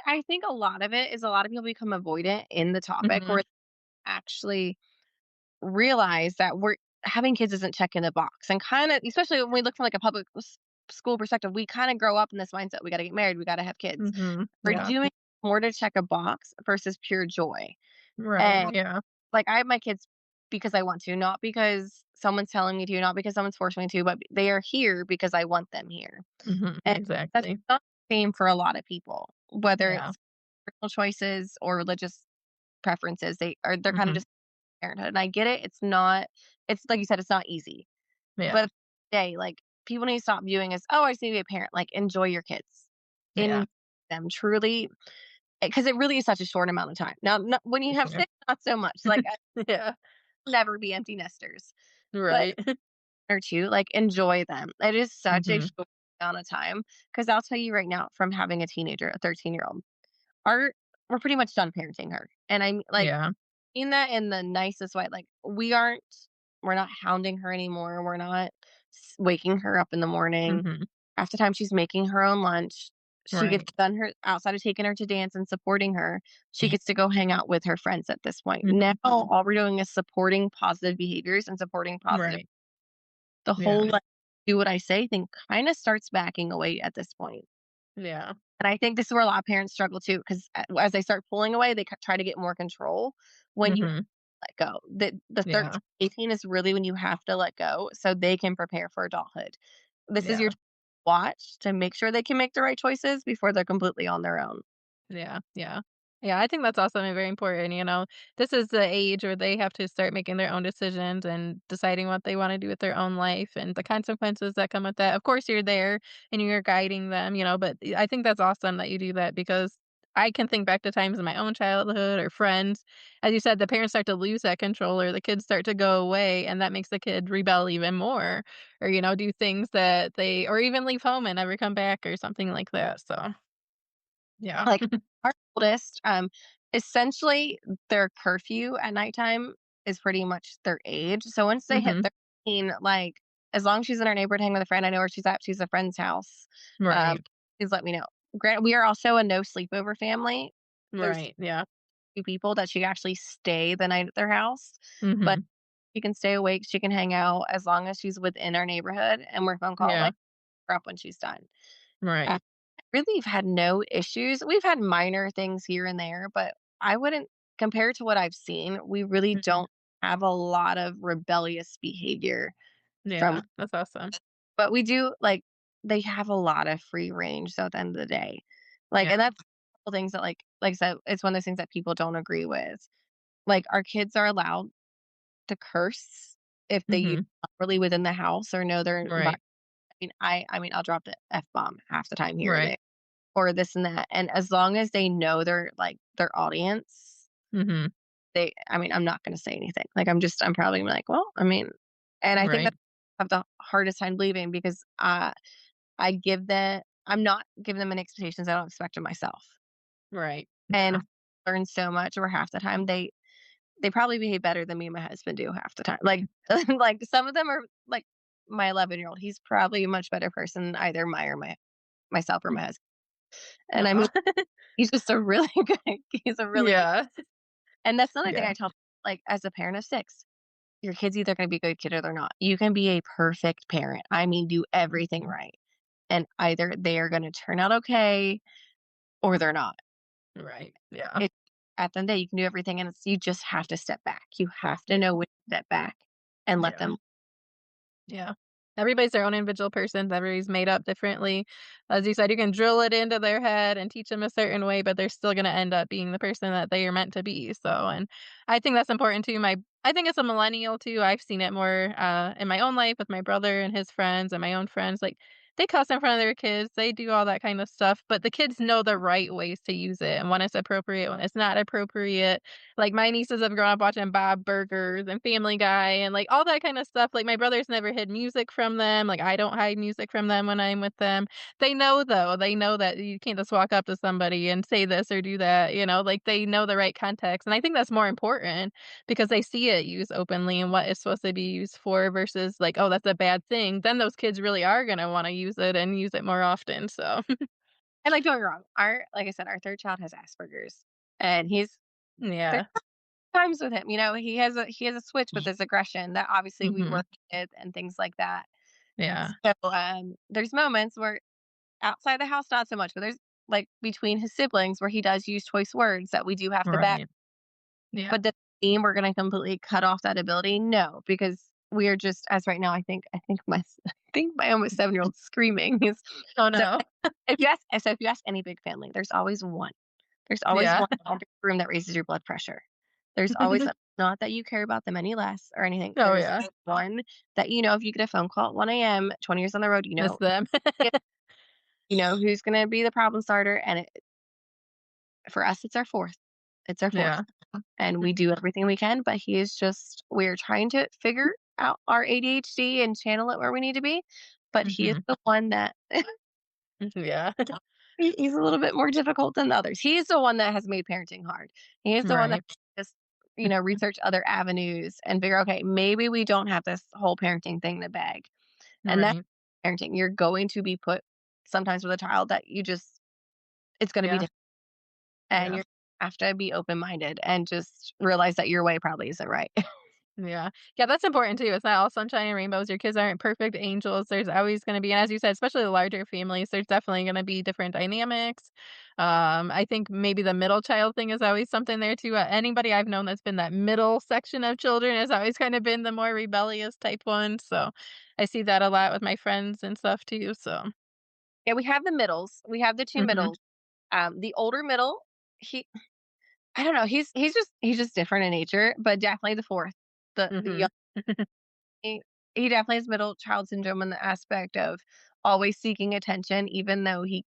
Speaker 2: I think a lot of it is a lot of people become avoidant in the topic
Speaker 1: Mhm,
Speaker 2: where they actually realize that we're having kids isn't checking the box and kinda especially when we look from, like, a public school perspective, we kinda grow up in this mindset, "We gotta get married, we gotta have kids."
Speaker 1: mhm,
Speaker 2: We're
Speaker 1: yeah,
Speaker 2: doing more to check a box versus pure joy,
Speaker 1: right,
Speaker 2: and,
Speaker 1: yeah,
Speaker 2: like, I have my kids because I want to, not because someone's telling me to, not because someone's forcing me to, but they are here because I want them here,
Speaker 1: mhm,
Speaker 2: and that's
Speaker 1: exactly,
Speaker 2: not the same for a lot of people, whether
Speaker 1: yeah,
Speaker 2: it's personal choices or religious preferences, they're kinda
Speaker 1: mhm,
Speaker 2: just parenthood, and I get it, it's like you said, it's not easy,
Speaker 1: yeah,
Speaker 2: but at the end of the day, like, people need to stop viewing as, "Oh, I just need to be a parent," like, enjoy your kids.
Speaker 1: yeah,
Speaker 2: In them truly because it really is such a short amount of time. Now, no when you
Speaker 1: for
Speaker 2: have
Speaker 1: sure.
Speaker 2: 6, not so much, like, I
Speaker 1: Yeah,
Speaker 2: never be empty nesters, but
Speaker 1: right,
Speaker 2: or 2, like, enjoy them. It is such a
Speaker 1: mhm,
Speaker 2: short amount of time. Because 'cause I'll tell you right now from having a teenager, a 13-year-old, our we're pretty much done parenting her, and I'm, like,
Speaker 1: yeah,
Speaker 2: mean that in the nicest way, like, we're not hounding her anymore, we're not waking her up in the morning.
Speaker 1: mhm,
Speaker 2: Half the time she's making her own lunch. She gets
Speaker 1: right,
Speaker 2: done her outside of taking her to dance and supporting her, she gets to go hang out with her friends at this point. Now,
Speaker 1: mhm,
Speaker 2: all we're doing is supporting positive behaviors and supporting positive
Speaker 1: right,
Speaker 2: the
Speaker 1: yeah,
Speaker 2: whole, like, "Do what I say" thing kinda starts backing away at this point.
Speaker 1: yeah,
Speaker 2: And I think this is where a lot of parents struggle too, 'cause as they start pulling away, they try to get more control when you
Speaker 1: mhm,
Speaker 2: let go. The
Speaker 1: yeah,
Speaker 2: 13, 18 is really when you have to let go so they can prepare for adulthood. This is your
Speaker 1: yeah.
Speaker 2: watch to make sure they can make the right choices before they're completely on their own.
Speaker 1: Yeah, yeah. Yeah, I think that's awesome and very important, This is the age where they have to start making their own decisions and deciding what they wanna do with their own life and the consequences that come with that. Of course, you're there and you're guiding them, but I think that's awesome that you do that because I can think back to times in my own childhood or friends. As you said, the parents start to lose that control or the kids start to go away, and that makes the kid rebel even more or, do things that they or even leave home and never come back or something like that, so, yeah.
Speaker 2: Like, our oldest, essentially, their curfew at nighttime is pretty much their age, so once they hit
Speaker 1: Mhm.
Speaker 2: 13, like, as long as she's in our neighborhood hanging with a friend, I know where she's at, she's a friend's house, um,
Speaker 1: Right.
Speaker 2: please let me know. We are also a no sleepover family. There's
Speaker 1: Right, yeah.
Speaker 2: 2 people that she actually stay the night at their house, but
Speaker 1: Mhm.
Speaker 2: she can stay awake, she can hang out as long as she's within our neighborhood, and we're phone call
Speaker 1: Yeah,
Speaker 2: away her up when she's done.
Speaker 1: right.
Speaker 2: Uh, really have had no issues. We've had minor things here and there, but I wouldn't compared to what I've seen, we really
Speaker 1: Mhm.
Speaker 2: don't have a lot of rebellious behavior from
Speaker 1: Yeah, that's awesome.
Speaker 2: but we do like they have a lot of free range, so at the end of the day. Like,
Speaker 1: Yeah.
Speaker 2: and that's things that like I said, it's one of those things that people don't agree with. Like our kids are allowed to curse if they use
Speaker 1: Mhm.
Speaker 2: properly within the house or know their
Speaker 1: Right.
Speaker 2: I mean, I'll drop the F bomb half the time here or
Speaker 1: Right.
Speaker 2: there or this and that. And as long as they know their audience,
Speaker 1: Mhm.
Speaker 2: I mean, I'm not gonna say anything. Like I'm probably gonna be like, well, I mean, and I think that
Speaker 1: Right.
Speaker 2: I have the hardest time believing because I'm not giving them any expectations I don't expect of myself.
Speaker 1: Right.
Speaker 2: And
Speaker 1: Yeah.
Speaker 2: learn so much where half the time they probably behave better than me and my husband do half the time. Like like some of them are like my 11-year-old. He's probably a much better person than either my myself or my husband. And I mean,
Speaker 1: Aw.
Speaker 2: he's just a really good he's a really good
Speaker 1: Yeah.
Speaker 2: and that's another thing
Speaker 1: Yeah.
Speaker 2: I tell like as a parent of 6, your kid's either gonna be a good kid or they're not. You can be a perfect parent. I mean, do everything right. And either they are gonna turn out okay or they're not.
Speaker 1: Right. Yeah.
Speaker 2: It at the end of the day, you can do everything and you just have to step back. You have to know when to step back and let
Speaker 1: Yeah.
Speaker 2: them
Speaker 1: Yeah. Everybody's their own individual person. Everybody's made up differently. As you said, you can drill it into their head and teach them a certain way, but they're still gonna end up being the person that they are meant to be. So, and I think that's important too. I think as a millennial too, I've seen it more in my own life with my brother and his friends and my own friends. Like they cuss in front of their kids, they do all that kind of stuff, but the kids know the right ways to use it and when it's appropriate, when it's not appropriate. Like, my nieces have grown up watching Bob Burgers and Family Guy and, like, all that kinda stuff. Like, my brothers never hid music from them, like, I don't hide music from them when I'm with them. They know, though, they know that you can't just walk up to somebody and say this or do that, like, they know the right context, and I think that's more important because they see it used openly and what it's supposed to be used for versus, like, "Oh, that's a bad thing." Then those kids really are gonna wanna use it and use it more often, so
Speaker 2: and like don't get me wrong, our like I said, our 3rd child has Asperger's and there's
Speaker 1: Yeah.
Speaker 2: times with him, he has a switch with his aggression that obviously we
Speaker 1: Mhm.
Speaker 2: work with and things like that.
Speaker 1: Yeah.
Speaker 2: So there's moments where outside the house not so much, but there's like between his siblings where he does use choice words that we do have to back.
Speaker 1: Right. Yeah.
Speaker 2: But does it mean we're gonna completely cut off that ability? No, because we are just as right now, I think my almost 7-year-old screaming is
Speaker 1: Oh,
Speaker 2: so
Speaker 1: no.
Speaker 2: if you ask any big family, there's always one. There's always
Speaker 1: Yeah.
Speaker 2: one in every room that raises your blood pressure. There's always not that you care about them any less or anything.
Speaker 1: Oh,
Speaker 2: There's
Speaker 1: yeah.
Speaker 2: one that if you get a phone call at 1 AM, 20 years on the road,
Speaker 1: Miss them.
Speaker 2: who's gonna be the problem starter, and for us, it's our 4th. It's our 4th.
Speaker 1: Yeah.
Speaker 2: And we do everything we can, but he is just we're trying to figure out our ADHD and channel it where we need to be, but he is
Speaker 1: Mhm.
Speaker 2: the one that
Speaker 1: Yeah.
Speaker 2: he's a little bit more difficult than the others. He's the one that has made parenting hard. He is the one that
Speaker 1: Right.
Speaker 2: just, research other avenues and figure, okay, maybe we don't have this whole parenting thing in the bag. And that's
Speaker 1: Right.
Speaker 2: parenting. You're going to be put sometimes with a child that it's going to be
Speaker 1: Yeah.
Speaker 2: different. And
Speaker 1: Yeah.
Speaker 2: you have to be open minded and just realize that your way probably isn't right.
Speaker 1: Yeah. Yeah, that's important too. It's not all sunshine and rainbows. Your kids aren't perfect angels. There's always gonna be, and as you said, especially the larger families, there's definitely gonna be different dynamics. I think maybe the middle child thing is always something there too. Anybody I've known that's been that middle section of children has always kind of been the more rebellious type one. So I see that a lot with my friends and stuff too. So
Speaker 2: Yeah, we have the middles. We have the 2
Speaker 1: mhm.
Speaker 2: middles. The older middle, he I don't know, he's just different in nature, but definitely the 4th. The young
Speaker 1: Mhm.
Speaker 2: he definitely has middle child syndrome in the aspect of always seeking attention even though he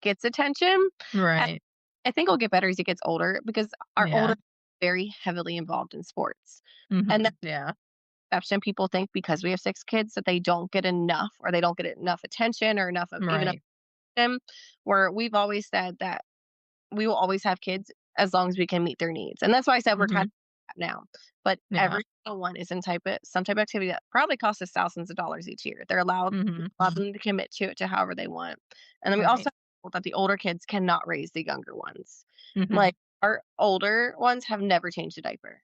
Speaker 2: gets attention. And
Speaker 1: Right.
Speaker 2: I think he'll get better as he gets older because our
Speaker 1: Yeah.
Speaker 2: older very heavily involved in sports. And
Speaker 1: Mhm.
Speaker 2: that's
Speaker 1: Yeah.
Speaker 2: the exception people think because we have 6 kids that they don't get enough or they don't get enough attention or enough of even of
Speaker 1: Right.
Speaker 2: them, where we've always said that we will always have kids as long as we can meet their needs. And that's why I said we're kind
Speaker 1: Mhm.
Speaker 2: of now. But
Speaker 1: Yeah.
Speaker 2: every single one is in some type of activity that probably costs us thousands of dollars each year. They're
Speaker 1: Mhm.
Speaker 2: allowed them to commit to it to however they want. And then we also
Speaker 1: Right.
Speaker 2: know that the older kids cannot raise the younger ones.
Speaker 1: Mhm.
Speaker 2: Like our older ones have never changed a diaper.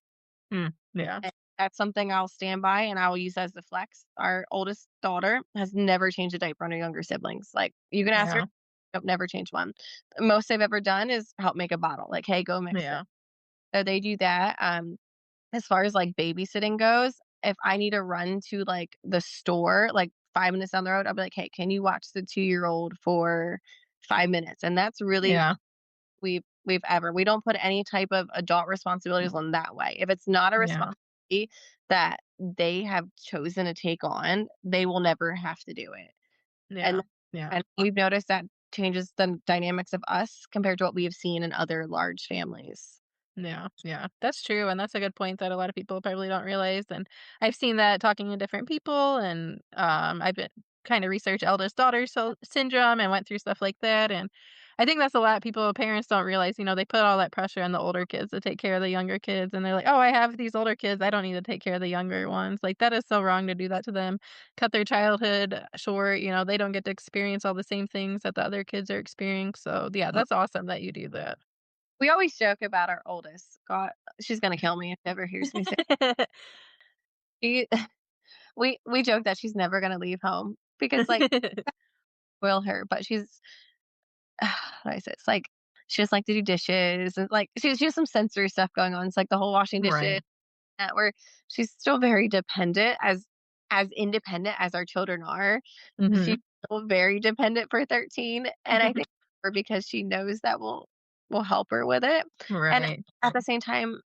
Speaker 1: Mm. Yeah.
Speaker 2: And that's something I'll stand by and I will use as the flex. Our oldest daughter has never changed a diaper on her younger siblings. Like you can ask her,
Speaker 1: Yeah.
Speaker 2: nope, never changed one. The most they've ever done is help make a bottle. Like, hey, go mix it.
Speaker 1: Yeah.
Speaker 2: So they do that. As far as, like, babysitting goes, if I need to run to, like, the store, like, 5 minutes down the road, I'll be like, "Hey, can you watch the two-year-old for 5 minutes?" And that's really
Speaker 1: Yeah.
Speaker 2: we've ever we don't put any type of adult responsibilities on that way. If it's not a
Speaker 1: Yeah.
Speaker 2: responsibility that they have chosen to take on, they will never have to do it. And
Speaker 1: Yeah. Yeah.
Speaker 2: and we've noticed that changes the dynamics of us compared to what we have seen in other large families.
Speaker 1: Yeah, yeah, that's true, and that's a good point that a lot of people probably don't realize, and I've seen that talking to different people, and, I've been kind of researched eldest daughter syndrome and went through stuff like that, and I think that's a lot people parents don't realize, they put all that pressure on the older kids to take care of the younger kids, and they're like, "Oh, I have these older kids, I don't need to take care of the younger ones." Like, that is so wrong to do that to them, cut their childhood short, they don't get to experience all the same things that the other kids are experiencing, so, yeah, that's awesome that you do that.
Speaker 2: We always joke about our oldest. God, she's gonna kill me if she ever hears me say she we joke that she's never gonna leave home because, like, spoil her, but she's how do I say it's like she just like to do dishes and like she has some sensory stuff going on. It's like the whole washing dishes
Speaker 1: Right.
Speaker 2: where she's still very dependent as independent as our children are. She's
Speaker 1: Mhm.
Speaker 2: still very dependent for 13, and I think for because she knows that will help her with it. And
Speaker 1: Right.
Speaker 2: at the same time,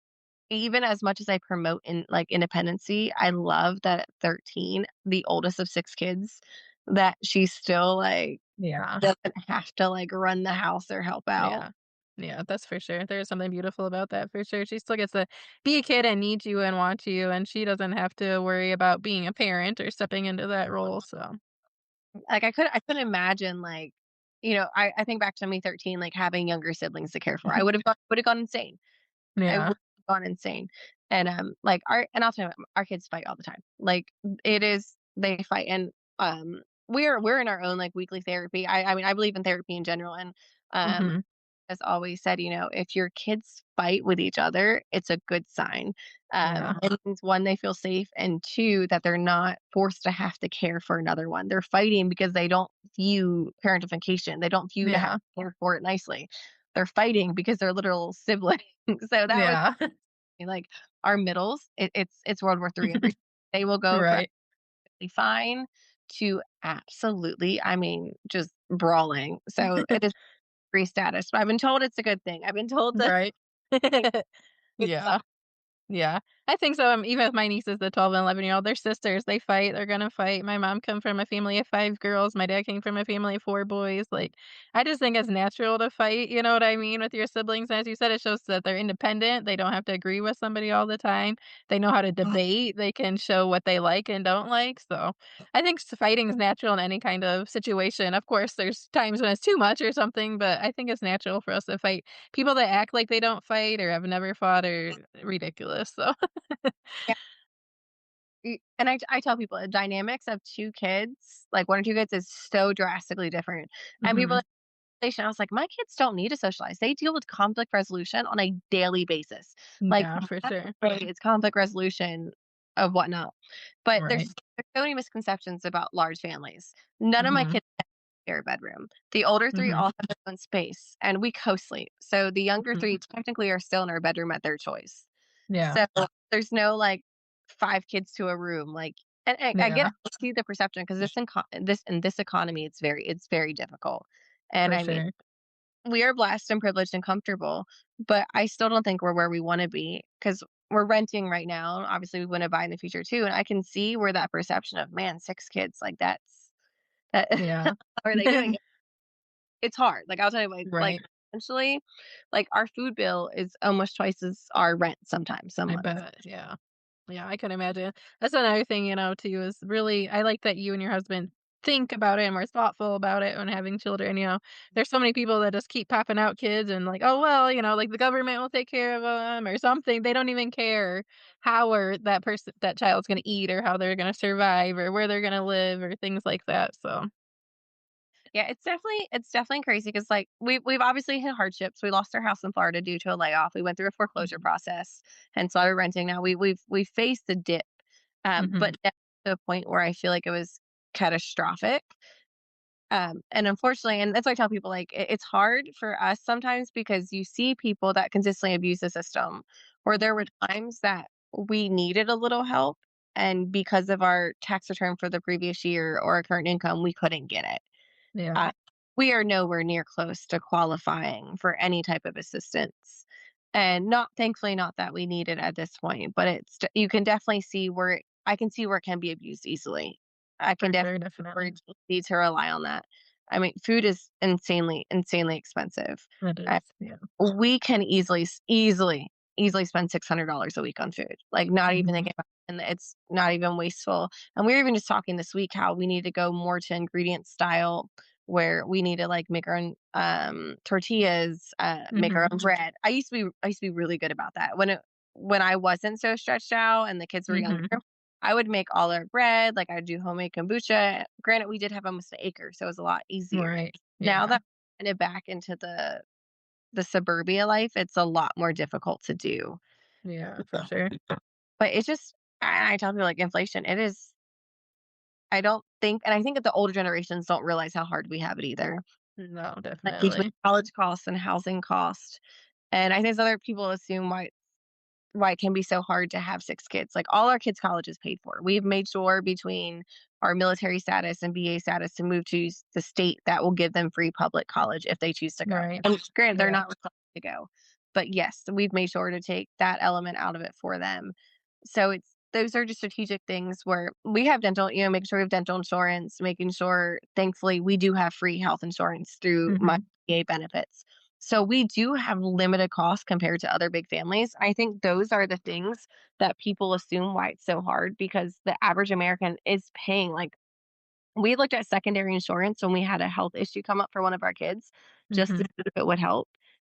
Speaker 2: even as much as I promote in like independency, I love that at 13, the oldest of 6 kids, that she's still like
Speaker 1: Yeah.
Speaker 2: doesn't have to like run the house or help out.
Speaker 1: Yeah. Yeah, that's for sure. There's something beautiful about that for sure. She still gets to be a kid and need you and want you, and she doesn't have to worry about being a parent or stepping into that role, so
Speaker 2: Like I couldn't imagine like, I think back to me 13, like having younger siblings to care for. I would have gone insane. I would
Speaker 1: Yeah.
Speaker 2: have gone insane. And like I'll tell you our kids fight all the time. Like it is they fight and we're in our own like weekly therapy. I mean I believe in therapy in general and um
Speaker 1: Mhm.
Speaker 2: has always said, if your kids fight with each other, it's a good sign.
Speaker 1: Yeah.
Speaker 2: It means one, they feel safe, and two, that they're not forced to have to care for another one. They're fighting because they don't view parentification. They don't view to have
Speaker 1: Yeah.
Speaker 2: to care for it nicely. They're fighting because they're literal siblings. So that was
Speaker 1: Yeah.
Speaker 2: like our middles. It's World War III every. They will go from
Speaker 1: Right.
Speaker 2: fine to absolutely, I mean, just brawling. So it is free status, but I've been told it's a good thing. I've been told to
Speaker 1: Right.
Speaker 2: like, it's
Speaker 1: Yeah. Yeah, I think so, even with my nieces, the 12 and 11-year-old, they're sisters, they fight, they're gonna fight. My mom come from a family of 5 girls, my dad came from a family of 4 boys, like, I just think it's natural to fight, you know what I mean, with your siblings, as you said, it shows that they're independent, they don't have to agree with somebody all the time, they know how to debate, they can show what they like and don't like, so I think fighting is natural in any kind of situation. Of course, there's times when it's too much or something, but I think it's natural for us to fight. People that act like they don't fight or have never fought are ridiculous, so
Speaker 2: yeah, and I tell people the dynamics of 2 kids, like 1 or 2 kids is so drastically different. And people
Speaker 1: Mhm.
Speaker 2: I was like, "My kids don't need to socialize. They deal with conflict resolution on a daily basis." Like,
Speaker 1: Yeah, for
Speaker 2: that's
Speaker 1: sure.
Speaker 2: great, it's conflict resolution of whatnot. But
Speaker 1: Right.
Speaker 2: there's so many misconceptions about large families. None of my
Speaker 1: Mhm.
Speaker 2: kids share a bedroom. The older 3
Speaker 1: Mhm.
Speaker 2: all have their own space, and we co-sleep. So the younger
Speaker 1: Mhm.
Speaker 2: 3 technically are still in our bedroom at their choice.
Speaker 1: Yeah.
Speaker 2: So there's no, like, 5 kids to a room, like and I get
Speaker 1: Yeah,
Speaker 2: I see the perception because this in this economy, it's very difficult. And
Speaker 1: for
Speaker 2: I mean
Speaker 1: sure.
Speaker 2: we are blessed and privileged and comfortable, but I still don't think we're where we wanna be because 'cause we're renting right now. Obviously, we wanna buy in the future too, and I can see where that perception of, "Man, 6 kids, like, that
Speaker 1: Yeah.
Speaker 2: how are they doing it?" It's hard. Like, I'll tell you, like,
Speaker 1: Right.
Speaker 2: essentially, like, our food bill is almost twice as our rent sometimes, some
Speaker 1: I
Speaker 2: months.
Speaker 1: bet, yeah. Yeah, I can imagine. That's another thing, too, is really I like that you and your husband think about it and we're thoughtful about it when having children, There's so many people that just keep popping out kids and like, "Oh, well, like the government will take care of them or something. They don't even care how or that child's gonna eat or how they're gonna survive or where they're gonna live or things like that, so
Speaker 2: Yeah, it's definitely crazy because like, we've obviously hit hardships. We lost our house in Florida due to a layoff. We went through a foreclosure
Speaker 1: Mhm.
Speaker 2: process, and so we're renting now. We've faced a dip,
Speaker 1: Mhm.
Speaker 2: but never to a point where I feel like it was catastrophic. And unfortunately, and that's why I tell people, like, it's hard for us sometimes because you see people that consistently abuse the system, or there were times that we needed a little help, and because of our tax return for the previous year or our current income, we couldn't get it.
Speaker 1: Yeah.
Speaker 2: Uh, we are nowhere near close to qualifying for any type of assistance. And not thankfully not that we need it at this point, but you can definitely see where I can see where it can be abused easily. I can
Speaker 1: For
Speaker 2: definitely
Speaker 1: sure,
Speaker 2: see where
Speaker 1: definitely.
Speaker 2: it's easy to rely on that. I mean, food is insanely expensive.
Speaker 1: It
Speaker 2: Uh,
Speaker 1: is. Yeah.
Speaker 2: we can easily spend $600 a week on food. Like, not even
Speaker 1: Mhm.
Speaker 2: thinking about it, and it's not even wasteful. And we were even just talking this week how we need to go more to ingredient style, where we need to, like, make our own, tortillas, make our
Speaker 1: Mhm.
Speaker 2: own bread. I used to be really good about that. When I wasn't so stretched out and the kids were younger,
Speaker 1: Mhm.
Speaker 2: I would make all our bread, like, I'd do homemade kombucha. Granted, we did have almost an acre, so it was a lot easier.
Speaker 1: Right.
Speaker 2: Now
Speaker 1: Yeah.
Speaker 2: that I'm kinda back into the suburbia life, it's a lot more difficult to do.
Speaker 1: Yeah, for sure.
Speaker 2: But it's just, I tell people, like, inflation, it is, I don't think, and I think that the older generations don't realize how hard we have it either.
Speaker 1: No,
Speaker 2: Like, between
Speaker 1: definitely.
Speaker 2: college costs and housing cost, and I think other people assume why it can be so hard to have 6 kids. Like, all our kids' college is paid for. We've made sure between our military status and VA status to move to the state that will give them free public college if they choose to go.
Speaker 1: Right.
Speaker 2: And granted, they're
Speaker 1: Yeah.
Speaker 2: not required to go. But yes, we've made sure to take that element out of it for them. So it's those are just strategic things where we have dental, making sure we have dental insurance, making sure, thankfully, we do have free health insurance through my
Speaker 1: Mhm.
Speaker 2: VA benefits. So we do have limited costs compared to other big families. I think those are the things that people assume why it's so hard, because the average American is paying, like, we looked at secondary insurance when we had a health issue come up for one of our kids, just to
Speaker 1: Mhm.
Speaker 2: see if it would help.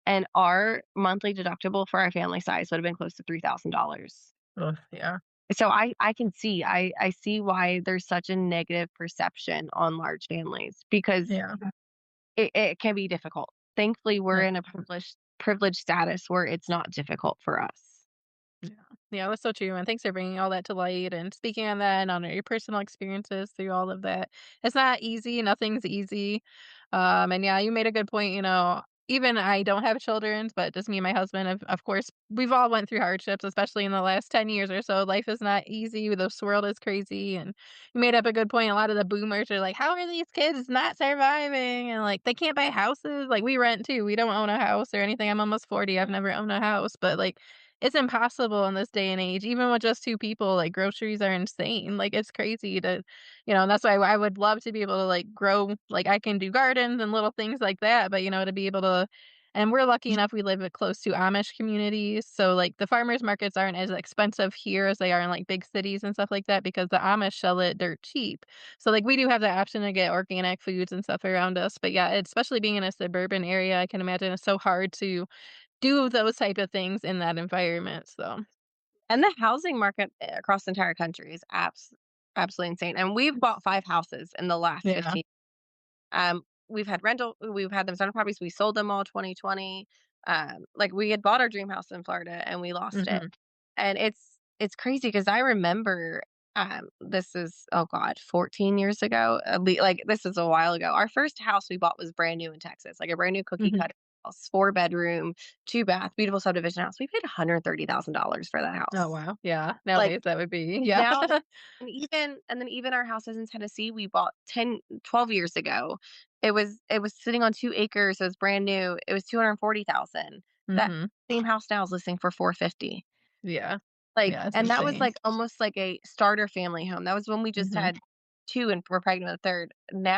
Speaker 2: And our monthly deductible for our family size would have been close to $3,000.
Speaker 1: Ugh, yeah.
Speaker 2: So I can see, I see why there's such a negative perception on large families, because
Speaker 1: Yeah.
Speaker 2: it can be difficult. Thankfully, we're
Speaker 1: Yeah.
Speaker 2: in a privileged status where it's not difficult for us.
Speaker 1: Yeah. Yeah, that's so true, and thanks for bringing all that to light and speaking on that and on your personal experiences through all of that. It's not easy, nothing's easy. And yeah, you made a good point, even I don't have children, but just me and my husband, of course, we've all went through hardships, especially in the last 10 years or so. Life is not easy. This world is crazy. And you made up a good point. A lot of the boomers are like, how are these kids not surviving? And like, they can't buy houses. Like, we rent too. We don't own a house or anything. I'm almost 40. I've never owned a house, but like, it's impossible in this day and age, even with just 2 people, like, groceries are insane, like, it's crazy and that's why I would love to be able to, like, grow like, I can do gardens and little things like that, but, to be able to and we're lucky enough we live, close to Amish communities, so, like, the farmers markets aren't as expensive here as they are in, like, big cities and stuff like that because the Amish sell it dirt cheap. So, like, we do have the option to get organic foods and stuff around us, but yeah, especially being in a suburban area, I can imagine it's so hard to do those type of things in that environment, so
Speaker 2: And the housing market, across the entire country is absolutely insane. And we've bought 5 houses in the last
Speaker 1: yeah.
Speaker 2: 15. We've had them as rental properties. We sold them all 2020. Like, we had bought our dream house in Florida and we lost it.
Speaker 1: Mhm.
Speaker 2: And it's crazy because I remember, this is, oh God, 14 years ago. Like, this is a while ago. Our first house we bought was brand new in Texas, like a brand new cookie
Speaker 1: Mhm.
Speaker 2: cutter house, 4 bedroom, 2 bath, beautiful subdivision house. We paid $130,000 for that
Speaker 1: Oh,
Speaker 2: house.
Speaker 1: wow. Yeah.
Speaker 2: Like,
Speaker 1: Nowadays, that would be yeah.
Speaker 2: now, and then even our houses in Tennessee we bought 10, 12 years ago. It was sitting on 2 acres, it was brand new, it was 240,000. That
Speaker 1: Mhm.
Speaker 2: same house now is listing for 450.
Speaker 1: Yeah.
Speaker 2: Like,
Speaker 1: Yeah, it's
Speaker 2: and that was,
Speaker 1: insane.
Speaker 2: like, almost like a starter family home. That was when we just
Speaker 1: Mhm.
Speaker 2: had 2 and we're pregnant with a 3rd.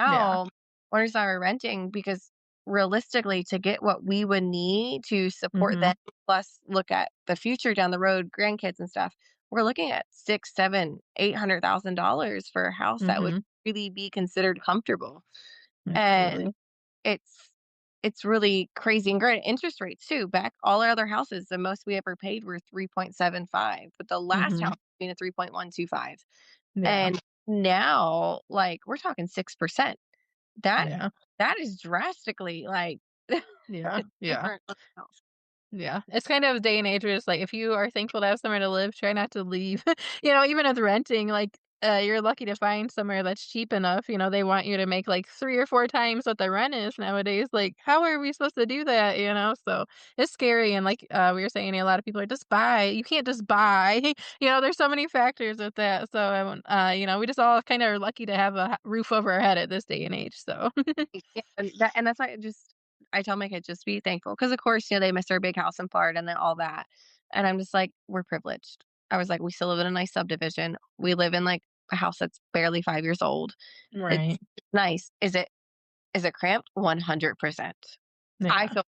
Speaker 1: Yeah.
Speaker 2: Now, owners are renting because realistically, to get what we would need to support them,
Speaker 1: Mhm.
Speaker 2: plus look at the future down the road, grandkids and stuff, we're looking at 6, 7, $800,000 for a house that would
Speaker 1: Mhm.
Speaker 2: really be considered comfortable. And
Speaker 1: Absolutely.
Speaker 2: it's it's really crazy, and great interest rates too. Back all our other houses, the most we ever paid were 3.75, but the last house
Speaker 1: Mhm.
Speaker 2: being a 3.125.
Speaker 1: Yeah.
Speaker 2: And now, like, we're talking 6%. That
Speaker 1: Yeah.
Speaker 2: that is drastically, like,
Speaker 1: Yeah. Yeah.
Speaker 2: different from the house.
Speaker 1: Yeah. It's kind of a day and age where it's like, if you are thankful to have somewhere to live, try not to leave. Even with renting, like, you're lucky to find somewhere that's cheap enough, they want you to make, like, 3 or 4 times what the rent is nowadays, like, how are we supposed to do that, So, it's scary, and like, we were saying, a lot of people are, "Just buy." You can't just buy, there's so many factors with that, so, we just all kinda are lucky to have a h roof over our head at this day and age, so
Speaker 2: Yeah, and that's why I tell my kids, "Just be thankful," because of course, they miss their big house in Florida and then all that, and I'm just like, "We're privileged." I was like, "We still live in a nice subdivision. We live in, like, a house that's barely 5 years old. It's
Speaker 1: Right.
Speaker 2: nice." Is it cramped? 100%. I
Speaker 1: Yeah.
Speaker 2: feel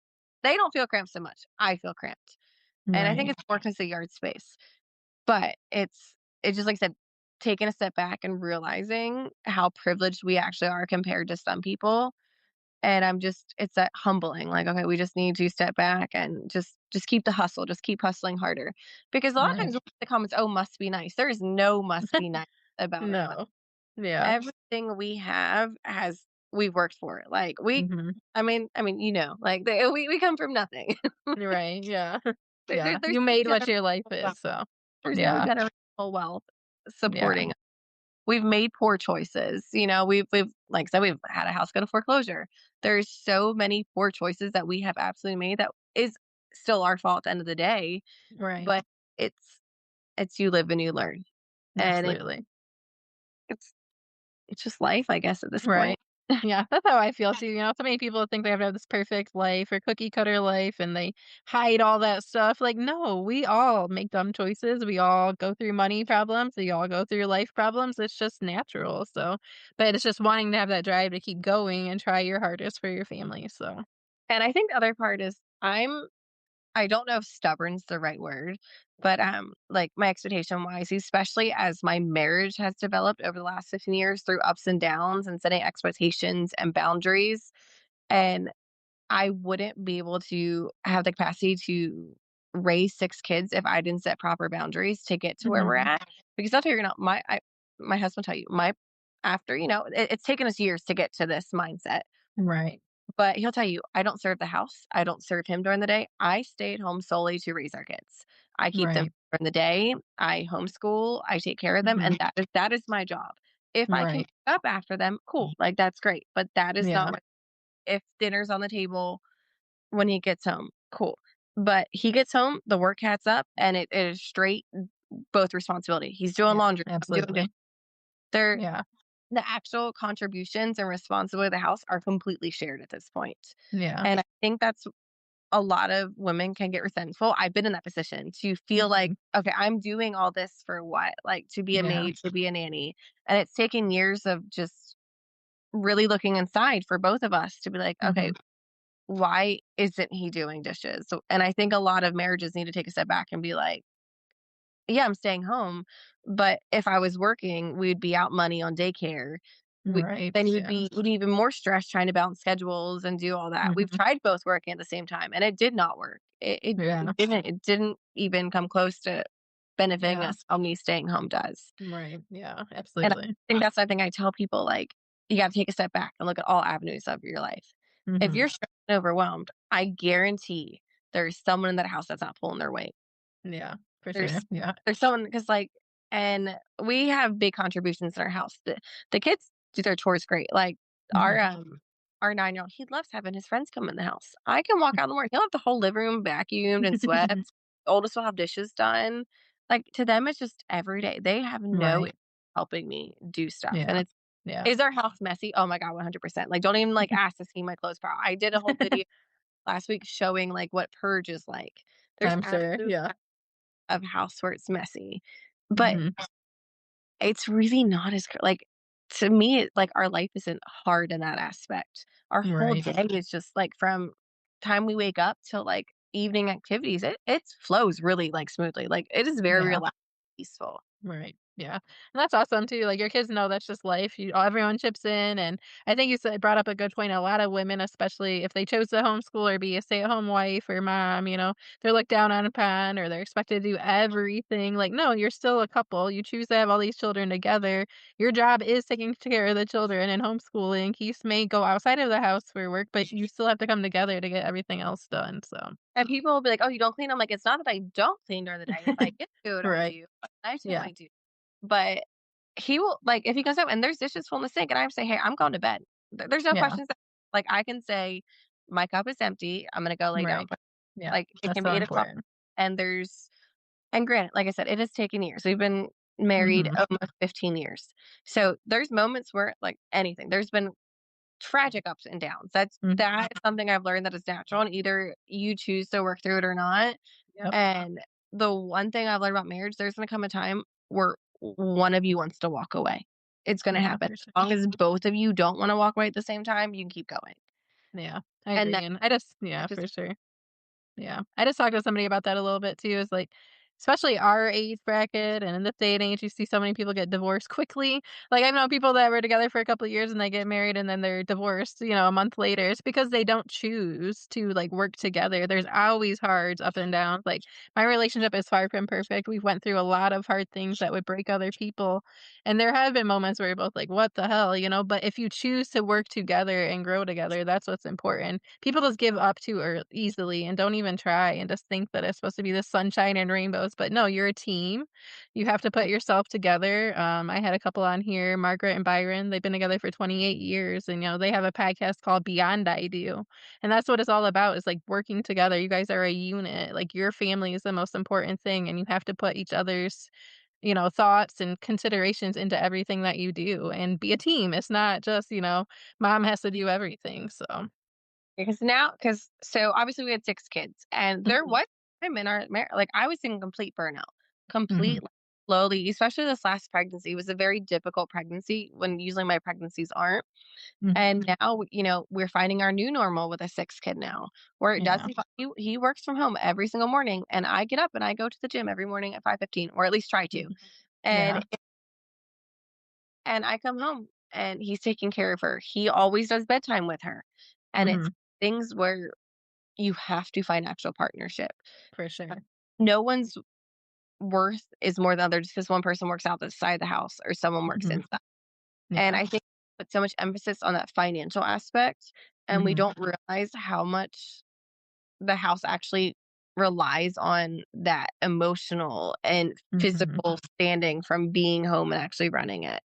Speaker 2: they don't feel cramped so much. I feel cramped, and I think
Speaker 1: Right.
Speaker 2: it's more 'cause of yard space, but it's just like I said, taking a step back and realizing how privileged we actually are compared to some people. And it's that humbling, like, okay, we just need to step back and just keep the hustle, just keep hustling harder. Because a lot of times
Speaker 1: Right.
Speaker 2: you'll see the comments, "Oh, must be nice." There is no must be nice about our life.
Speaker 1: No. Yeah.
Speaker 2: Everything we have has we've worked for it. Like
Speaker 1: Mhm.
Speaker 2: I mean, like we come from nothing.
Speaker 1: Right, yeah.
Speaker 2: There,
Speaker 1: Yeah.
Speaker 2: there's
Speaker 1: You
Speaker 2: no
Speaker 1: made what your life
Speaker 2: generational wealth.
Speaker 1: is, so
Speaker 2: There's no
Speaker 1: yeah.
Speaker 2: generational wealth
Speaker 1: Yeah.
Speaker 2: supporting. We've made poor choices, we've like I said, we've had a house go to foreclosure. There's so many poor choices that we have absolutely made that is still our fault at the end of the day,
Speaker 1: Right.
Speaker 2: but it's it's you live and you learn, and
Speaker 1: Absolutely.
Speaker 2: it's it's just life, I guess, at this
Speaker 1: Right.
Speaker 2: point.
Speaker 1: Yeah, that's how I feel too, so many people think they have to have this perfect life or cookie cutter life and they hide all that stuff. Like, no, we all make dumb choices. We all go through money problems. We all go through life problems. It's just natural. So, but it's just wanting to have that drive to keep going and try your hardest for your family. So,
Speaker 2: And I think the other part is I don't know if stubborn's the right word, but, like, my expectation wise, especially as my marriage has developed over the last 15 years through ups and downs and setting expectations and boundaries, and I wouldn't be able to have the capacity to raise 6 kids if I didn't set proper boundaries to get to where we're
Speaker 1: mhm.
Speaker 2: at, because I'll figure it out. My husband will tell you, my after, it's taken us years to get to this mindset.
Speaker 1: Right.
Speaker 2: But he'll tell you, "I don't serve the house. I don't serve him during the day. I stay at home solely to raise our kids. I keep them
Speaker 1: Right.
Speaker 2: during the day. I homeschool. I take care of them,
Speaker 1: Mhm.
Speaker 2: and that is my job. If I can
Speaker 1: Right.
Speaker 2: pick up after them, cool. Like, that's great, but that is not
Speaker 1: Yeah.
Speaker 2: my if dinner's on the table when he gets home, cool. But he gets home, the work hat's up, and it is straight both responsibility. He's doing
Speaker 1: Yeah.
Speaker 2: laundry, I'm doing dishes.
Speaker 1: Absolutely.
Speaker 2: They're
Speaker 1: Yeah.
Speaker 2: the actual contributions and responsibility of the house are completely shared at this point.
Speaker 1: Yeah.
Speaker 2: And I think that's a lot of women can get resentful. I've been in that position to feel like,
Speaker 1: Mhm.
Speaker 2: okay, I'm doing all this for what? Like to be a
Speaker 1: Yeah.
Speaker 2: maid, to be a nanny. And it's taken years of just really looking inside for both of us to be like, okay,
Speaker 1: Mhm.
Speaker 2: why isn't he doing dishes? So, and I think a lot of marriages need to take a step back and be like, yeah, I'm staying home, but if I was working, we'd be out money on daycare. We
Speaker 1: Right.
Speaker 2: then
Speaker 1: Yeah.
Speaker 2: would be even more stressed trying to balance schedules and do all that. We've
Speaker 1: Mhm.
Speaker 2: tried both working at the same time, and it did not work.
Speaker 1: Yeah.
Speaker 2: It didn't even come close to benefiting
Speaker 1: Yeah.
Speaker 2: us how me staying home does.
Speaker 1: Right. Yeah.
Speaker 2: And I
Speaker 1: Absolutely.
Speaker 2: think that's something I tell people, like, you gotta take a step back and look at all avenues of your life. If
Speaker 1: Mhm.
Speaker 2: you're stressed and overwhelmed, I guarantee there's someone in that house that's not pulling their weight.
Speaker 1: Yeah. For sure.
Speaker 2: There's
Speaker 1: Yeah.
Speaker 2: there's someone because like and we have big contributions in our house. The kids do their chores great. Like our
Speaker 1: Mhm.
Speaker 2: our 9-year-old, he loves having his friends come in the house. I can walk out in the morning. He'll have the whole living room vacuumed and swept. Oldest will have dishes done. Like to them, it's just every day. They have no
Speaker 1: Right.
Speaker 2: issue helping me do stuff. And
Speaker 1: Yeah.
Speaker 2: it's
Speaker 1: Yeah.
Speaker 2: is our house messy? Oh my God, 100%. Like, don't even like ask to see my clothes pile. I did a whole video last week showing like what purge is like. There's
Speaker 1: I'm sure.
Speaker 2: absolute
Speaker 1: Yeah.
Speaker 2: of house where it's messy. But
Speaker 1: Mhm.
Speaker 2: it's really not as like, to me, like, our life isn't hard in that aspect. Our whole
Speaker 1: Right.
Speaker 2: day is just, like, from time we wake up till, like, evening activities, it flows really, like, smoothly. Like, it is very
Speaker 1: Yeah.
Speaker 2: relaxed, peaceful.
Speaker 1: Right. Yeah. And that's awesome too. Like your kids know that's just life. Everyone chips in. And I think you said brought up a good point. A lot of women, especially if they chose to homeschool or be a stay-at-home wife or mom, they're looked down on upon or they're expected to do everything. Like, no, you're still a couple. You choose to have all these children together. Your job is taking care of the children and homeschooling. Keys may go outside of the house for work, but you still have to come together to get everything else done. So
Speaker 2: And people will be like, "Oh, you don't clean?" I'm like, "It's not that I don't clean during the day. If I get to it, I
Speaker 1: right.
Speaker 2: do. At nighttime,
Speaker 1: Yeah.
Speaker 2: I do." But he will like, if he comes home and there's dishes full in the sink and I say, "Hey, I'm going to bed." There's no
Speaker 1: Yeah.
Speaker 2: questions. Like, I can say, "My cup is empty. I'm gonna go lay down."
Speaker 1: Right. Yeah.
Speaker 2: Like, it
Speaker 1: That's
Speaker 2: can
Speaker 1: so
Speaker 2: be 8 o'clock,
Speaker 1: important.
Speaker 2: and granted, like I said, it has taken years. We've been married
Speaker 1: Mhm.
Speaker 2: almost 15 years. So, there's moments where, like, anything there's been tragic ups and downs.
Speaker 1: Mhm.
Speaker 2: That is something I've learned that is natural, and either you choose to work through it or not.
Speaker 1: Yep.
Speaker 2: And the one thing I've learned about marriage, there's gonna come a time where one of you wants to walk away. It's gonna
Speaker 1: Yeah,
Speaker 2: happen.
Speaker 1: for
Speaker 2: As
Speaker 1: sure.
Speaker 2: long as both of you don't wanna walk away at the same time, you can keep going.
Speaker 1: Yeah, I
Speaker 2: And
Speaker 1: agree,
Speaker 2: that
Speaker 1: and I just yeah,
Speaker 2: just
Speaker 1: for sure. Yeah. I just talked to somebody about that a little bit too, is like, especially our age bracket and in this day and age, you see so many people get divorced quickly. Like, I've known people that were together for a couple of years and they get married and then they're divorced, a month later. It's because they don't choose to like work together. There's always hard up and downs. Like, my relationship is far from perfect. We've went through a lot of hard things that would break other people. And there have been moments where you're both like, what the hell? But if you choose to work together and grow together, that's what's important. People just give up too easily and don't even try and just think that it's supposed to be this sunshine and rainbows. But no, you're a team. You have to put yourself together. I had a couple on here, Margaret and Byron. They've been together for 28 years, and they have a podcast called Beyond I Do, and that's what it's all about. Is like working together. You guys are a unit. Like, your family is the most important thing, and you have to put each other's thoughts and considerations into everything that you do and be a team. It's not just, mom has to do everything. So,
Speaker 2: because so obviously we had 6 kids, and there
Speaker 1: mhm,
Speaker 2: was time in our like, I was in complete burnout.
Speaker 1: mhm,
Speaker 2: Completely, slowly, especially this last pregnancy was a very difficult pregnancy when usually my pregnancies aren't.
Speaker 1: mhm,
Speaker 2: And now, we're finding our new normal with a 6th kid now, where it does
Speaker 1: yeah,
Speaker 2: he works from home every single morning, and I get up and I go to the gym every morning at 5:15, or at least try to.
Speaker 1: mhm,
Speaker 2: And
Speaker 1: yeah,
Speaker 2: I come home and he's taking care of her. He always does bedtime with her. And it's
Speaker 1: mhm,
Speaker 2: things where you have to find actual partnership.
Speaker 1: for sure.
Speaker 2: No one's worth is more than others because one person works out the side of the house or someone works
Speaker 1: Mhm,
Speaker 2: inside. And
Speaker 1: yeah,
Speaker 2: I think we put so much emphasis on that financial aspect, and we
Speaker 1: mhm,
Speaker 2: don't realize how much the house actually relies on that emotional and
Speaker 1: mhm,
Speaker 2: physical standing from being home and actually running it.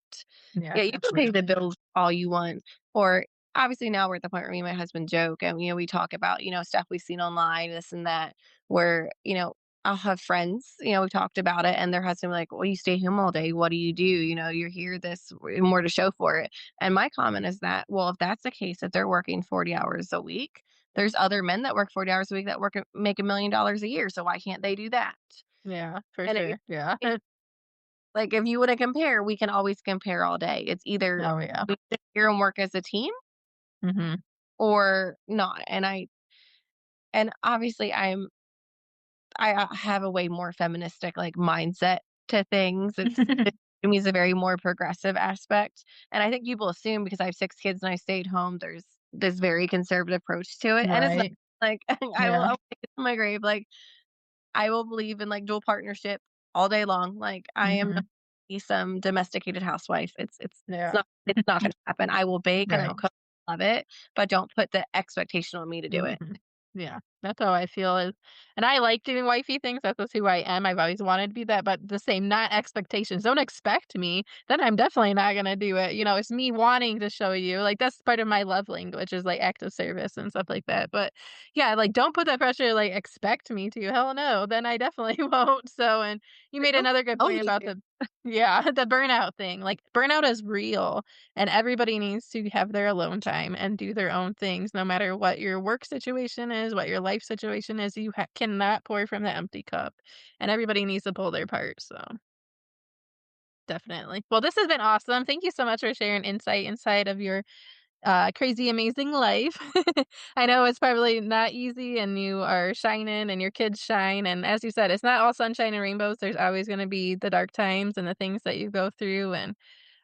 Speaker 1: yeah,
Speaker 2: Yeah, you can pay the
Speaker 1: absolutely.
Speaker 2: bills all you want, or obviously now we're at the point where me and my husband joke and, we talk about, stuff we've seen online, this and that, where, I'll have friends, we talked about it and their husband like, well, you stay home all day. What do? You're here, this more to show for it. And my comment is that, well, if that's the case, if they're working 40 hours a week, there's other men that work 40 hours a week that make $1 million a year. So why can't they do that?
Speaker 1: Yeah, for
Speaker 2: And
Speaker 1: sure. Yeah.
Speaker 2: like, if you wanna compare, we can always compare all day. It's either
Speaker 1: Oh, yeah.
Speaker 2: we sit here and work as a team
Speaker 1: Mhm,
Speaker 2: or not, and obviously, have a way more feministic, like, mindset to things. It to me is a very more progressive aspect, and I think people assume because I have 6 kids and I stayed home, there's this very conservative approach to it, and it's not.
Speaker 1: right.
Speaker 2: Like,
Speaker 1: Yeah.
Speaker 2: I'll take it to my grave, like, I will believe in, like, dual partnership all day long. Like, I am not
Speaker 1: Mhm,
Speaker 2: be some domesticated housewife.
Speaker 1: yeah.
Speaker 2: It's not gonna happen. I will bake and I'll
Speaker 1: Right.
Speaker 2: cook, love it, but don't put the expectation on me to do it.
Speaker 1: Mhm. Yeah, that's how I feel is and I like doing wifey things, that's just who I am, I've always wanted to be that, but the same, not expectations, don't expect me, then I'm definitely not gonna do it, it's me wanting to show you, like, that's part of my love language is, like, acts of service and stuff like that, but, yeah, like, don't put that pressure, like, expect me to, hell no, then I definitely won't, so and you
Speaker 2: Like,
Speaker 1: made
Speaker 2: don't
Speaker 1: another good
Speaker 2: tell
Speaker 1: point
Speaker 2: me
Speaker 1: about
Speaker 2: to.
Speaker 1: the yeah, the burnout thing, like, burnout is real. And everybody needs to have their alone time and do their own things no matter what your work situation is, what your life situation is. You cannot pour from the empty cup, and everybody needs to pull their part. So, definitely. Well, this has been awesome. Thank you so much for sharing insight inside of your crazy, amazing life. I know it's probably not easy, and you are shining, and your kids shine. And as you said, it's not all sunshine and rainbows. There's always going to be the dark times and the things that you go through. And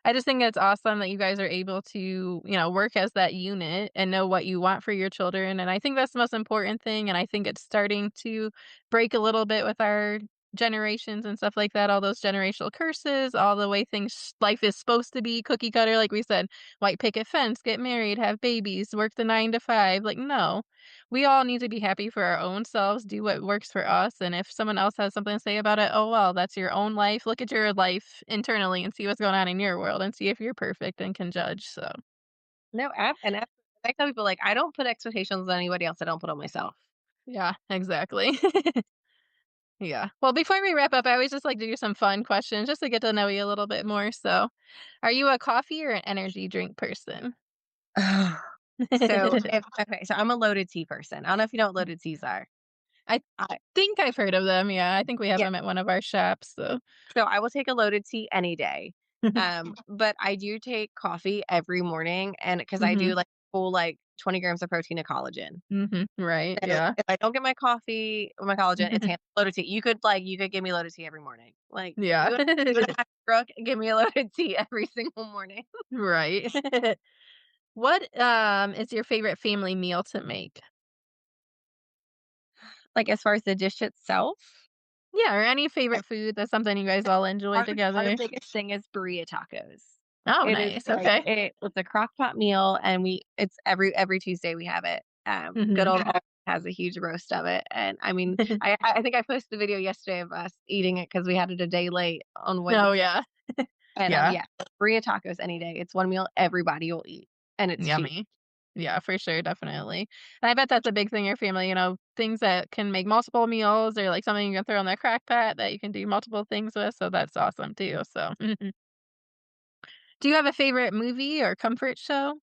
Speaker 1: I just think it's awesome that you guys are able to, work as that unit and know what you want for your children. And I think that's the most important thing. And I think it's starting to break a little bit with our generations and stuff like that, all those generational curses, all the way things life is supposed to be cookie cutter, like we said, white picket fence, get married, have babies, work the 9 to 5. Like, no. We all need to be happy for our own selves, do what works for us, and if someone else has something to say about it, oh well, that's your own life. Look at your life internally and see what's going on in your world and see if you're perfect and can judge. So,
Speaker 2: No, I tell people, like, I don't put expectations on anybody else I don't put on myself.
Speaker 1: yeah, exactly. Yeah. Well, before we wrap up, I always just like to do some fun questions just to get to know you a little bit more. So, are you a coffee or an energy drink person?
Speaker 2: So, if okay, so I'm a loaded tea person. I don't know if you know what loaded teas are.
Speaker 1: I
Speaker 2: I
Speaker 1: think I've heard of them. Yeah, I think we have
Speaker 2: Yeah,
Speaker 1: them at one of our shops. So,
Speaker 2: so I will take a loaded tea any day. But I do take coffee every morning, and because I
Speaker 1: hmm
Speaker 2: do, like, full, like, 20 grams of protein and collagen.
Speaker 1: right.
Speaker 2: So,
Speaker 1: Yeah.
Speaker 2: if I don't get my coffee or my collagen, it's loaded tea. You could give me loaded tea every morning. Like,
Speaker 1: Yeah.
Speaker 2: you and a Brook, give me a loaded tea every single morning.
Speaker 1: Right. What is your favorite family meal to make?
Speaker 2: Like, as far as the dish itself,
Speaker 1: Yeah, or any favorite food that's something you guys all enjoy
Speaker 2: our
Speaker 1: together.
Speaker 2: biggest thing is burrito tacos.
Speaker 1: Oh,
Speaker 2: It is
Speaker 1: nice.
Speaker 2: like
Speaker 1: Okay.
Speaker 2: it's a crock pot meal, and it's every Tuesday we have it. Good
Speaker 1: hmm
Speaker 2: old Al has a huge roast of it, and I mean, I think I posted a video yesterday of us eating it because we had it a day late on
Speaker 1: Oh,
Speaker 2: Wednesday,
Speaker 1: yeah.
Speaker 2: and,
Speaker 1: Yeah.
Speaker 2: yeah, burrito tacos any day. It's one meal everybody will eat, and it's cheap.
Speaker 1: Yummy. Yeah, for sure, definitely. And I bet that's a big thing in your family, things that can make multiple meals or like something you can throw in the crock pot that you can do multiple things with. So that's awesome too. So, do you have a favorite movie or comfort show?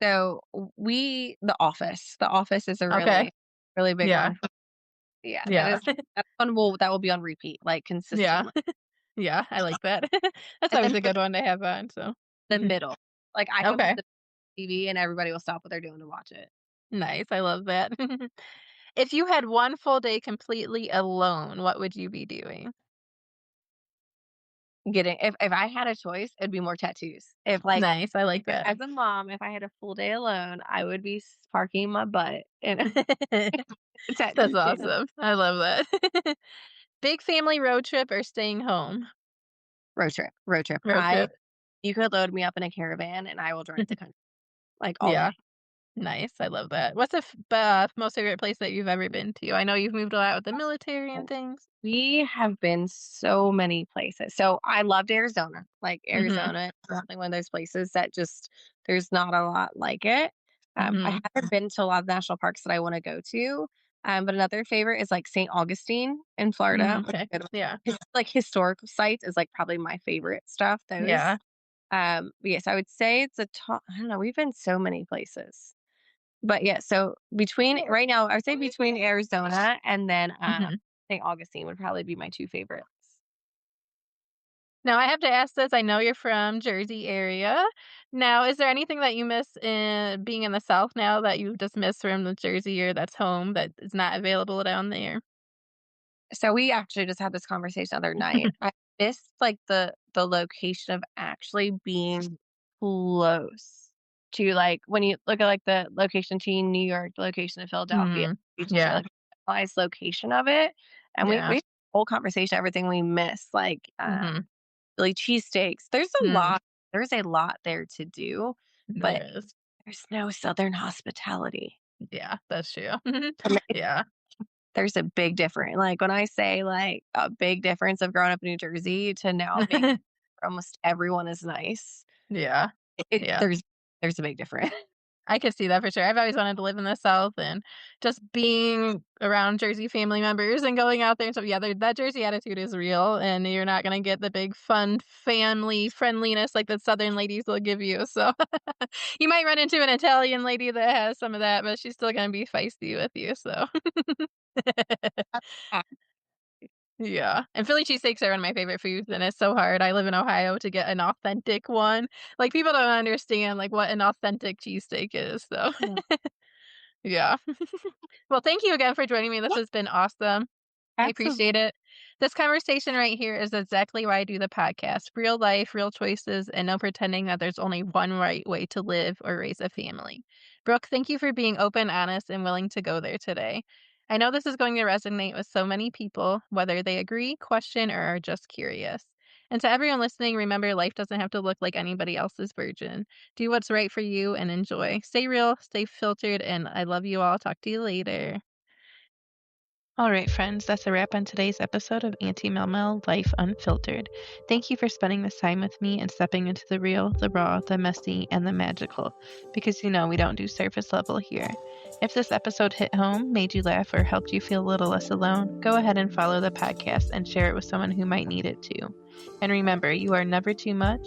Speaker 2: So, we The Office is a
Speaker 1: Okay.
Speaker 2: really big
Speaker 1: Yeah.
Speaker 2: one. Yeah,
Speaker 1: Yeah.
Speaker 2: that's one that will be on repeat, like,
Speaker 1: Yeah.
Speaker 2: consistently.
Speaker 1: Yeah. I like that. That's
Speaker 2: And then
Speaker 1: always a
Speaker 2: for
Speaker 1: good one to have on. So,
Speaker 2: the middle, like, I can put
Speaker 1: okay.
Speaker 2: the TV and everybody will stop what they're doing to watch it.
Speaker 1: Nice. I love that. If you had one full day completely alone, what would you be doing?
Speaker 2: Getting If I had a choice, it'd be more tattoos.
Speaker 1: Nice. I like that.
Speaker 2: As a mom, if I had a full day alone, I would be parking my butt in a
Speaker 1: That's
Speaker 2: tattoo channel.
Speaker 1: awesome. I love that. Big family road trip or staying home?
Speaker 2: Road trip.
Speaker 1: Road
Speaker 2: I
Speaker 1: trip.
Speaker 2: You could load me up in a caravan and I will drive the country, like, all
Speaker 1: Yeah,
Speaker 2: day.
Speaker 1: nice, I love that. What's the most favorite place that you've ever been to? I know you've moved a lot with the military and things.
Speaker 2: We have been so many places. So I loved Arizona. Like,
Speaker 1: Mhm,
Speaker 2: Arizona is definitely one of those places that just there's not a lot like it. I
Speaker 1: mhm,
Speaker 2: haven't been to a lot of national parks that I want to go to. But another favorite is, like, St. Augustine in Florida.
Speaker 1: okay. Yeah,
Speaker 2: Like, historical sites is, like, probably my favorite stuff. Those.
Speaker 1: yeah,
Speaker 2: But yes, I would say it's a top. I don't know. We've been so many places. But yeah, so between right now, I would say between Arizona and then
Speaker 1: mhm.
Speaker 2: St. Augustine would probably be my two favorites.
Speaker 1: Now I have to ask this, I know you're from Jersey area. Now, is there anything that you miss in being in the South now that you just miss from the Jersey or that's home that is not available down there?
Speaker 2: So we actually just had this conversation the other night. I miss, like, the location of actually being close to, like, when you look at, like, the location to New York, the location of Philadelphia,
Speaker 1: Mhm.
Speaker 2: you share,
Speaker 1: Yeah,
Speaker 2: like, a nice location of it. And we
Speaker 1: yeah,
Speaker 2: whole conversation, everything we miss, like,
Speaker 1: mhm,
Speaker 2: Philly cheesesteaks.
Speaker 1: mm,
Speaker 2: There's a lot there to do,
Speaker 1: there
Speaker 2: but
Speaker 1: is.
Speaker 2: there's no Southern hospitality.
Speaker 1: Yeah, that's true.
Speaker 2: And
Speaker 1: Yeah,
Speaker 2: there's a big difference. Like, when I say, like, a big difference of growing up in New Jersey to now being where almost everyone is nice.
Speaker 1: yeah,
Speaker 2: It
Speaker 1: yeah.
Speaker 2: there's a big difference.
Speaker 1: I could see that for sure. I've always wanted to live in the South and just being around Jersey family members and going out there and stuff. Yeah, that Jersey attitude is real, and you're not gonna get the big fun family friendliness like the Southern ladies will give you. So you might run into an Italian lady that has some of that, but she's still gonna be feisty with you. So
Speaker 2: Ah,
Speaker 1: yeah, and Philly cheesesteaks are one of my favorite foods, and it's so hard. I live in Ohio to get an authentic one. Like, people don't understand, like, what an authentic cheesesteak is, so
Speaker 2: yeah.
Speaker 1: yeah. Well, thank you again for joining me. This
Speaker 2: Yeah,
Speaker 1: has been awesome. I
Speaker 2: absolutely.
Speaker 1: appreciate it. This conversation right here is exactly why I do the podcast. Real life, real choices, and no pretending that there's only one right way to live or raise a family. Brooke, thank you for being open, honest, and willing to go there today. I know this is going to resonate with so many people, whether they agree, question, or are just curious. And to everyone listening, remember life doesn't have to look like anybody else's version. Do what's right for you and enjoy. Stay real, stay filtered, and I love you all. Talk to you later. All right, friends, that's a wrap on today's episode of Auntie Mel Life Unfiltered. Thank you for spending this time with me and stepping into the real, the raw, the messy, and the magical, because we don't do surface level here. If this episode hit home, made you laugh, or helped you feel a little less alone, go ahead and follow the podcast and share it with someone who might need it too. And remember, you are never too much,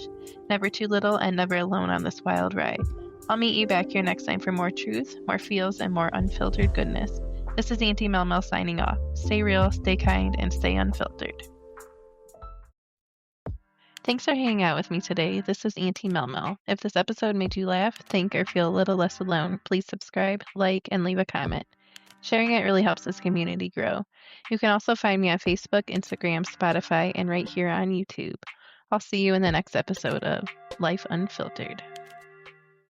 Speaker 1: never too little, and never alone on this wild ride. I'll meet you back here next time for more truth, more feels, and more unfiltered goodness. This is Auntie Mel signing off. Stay real, stay kind, and stay unfiltered. Thanks for hanging out with me today. This is Auntie Mel. If this episode made you laugh, think, or feel a little less alone, please subscribe, like, and leave a comment. Sharing it really helps this community grow. You can also find me on Facebook, Instagram, Spotify, and right here on YouTube. I'll see you in the next episode of Life Unfiltered.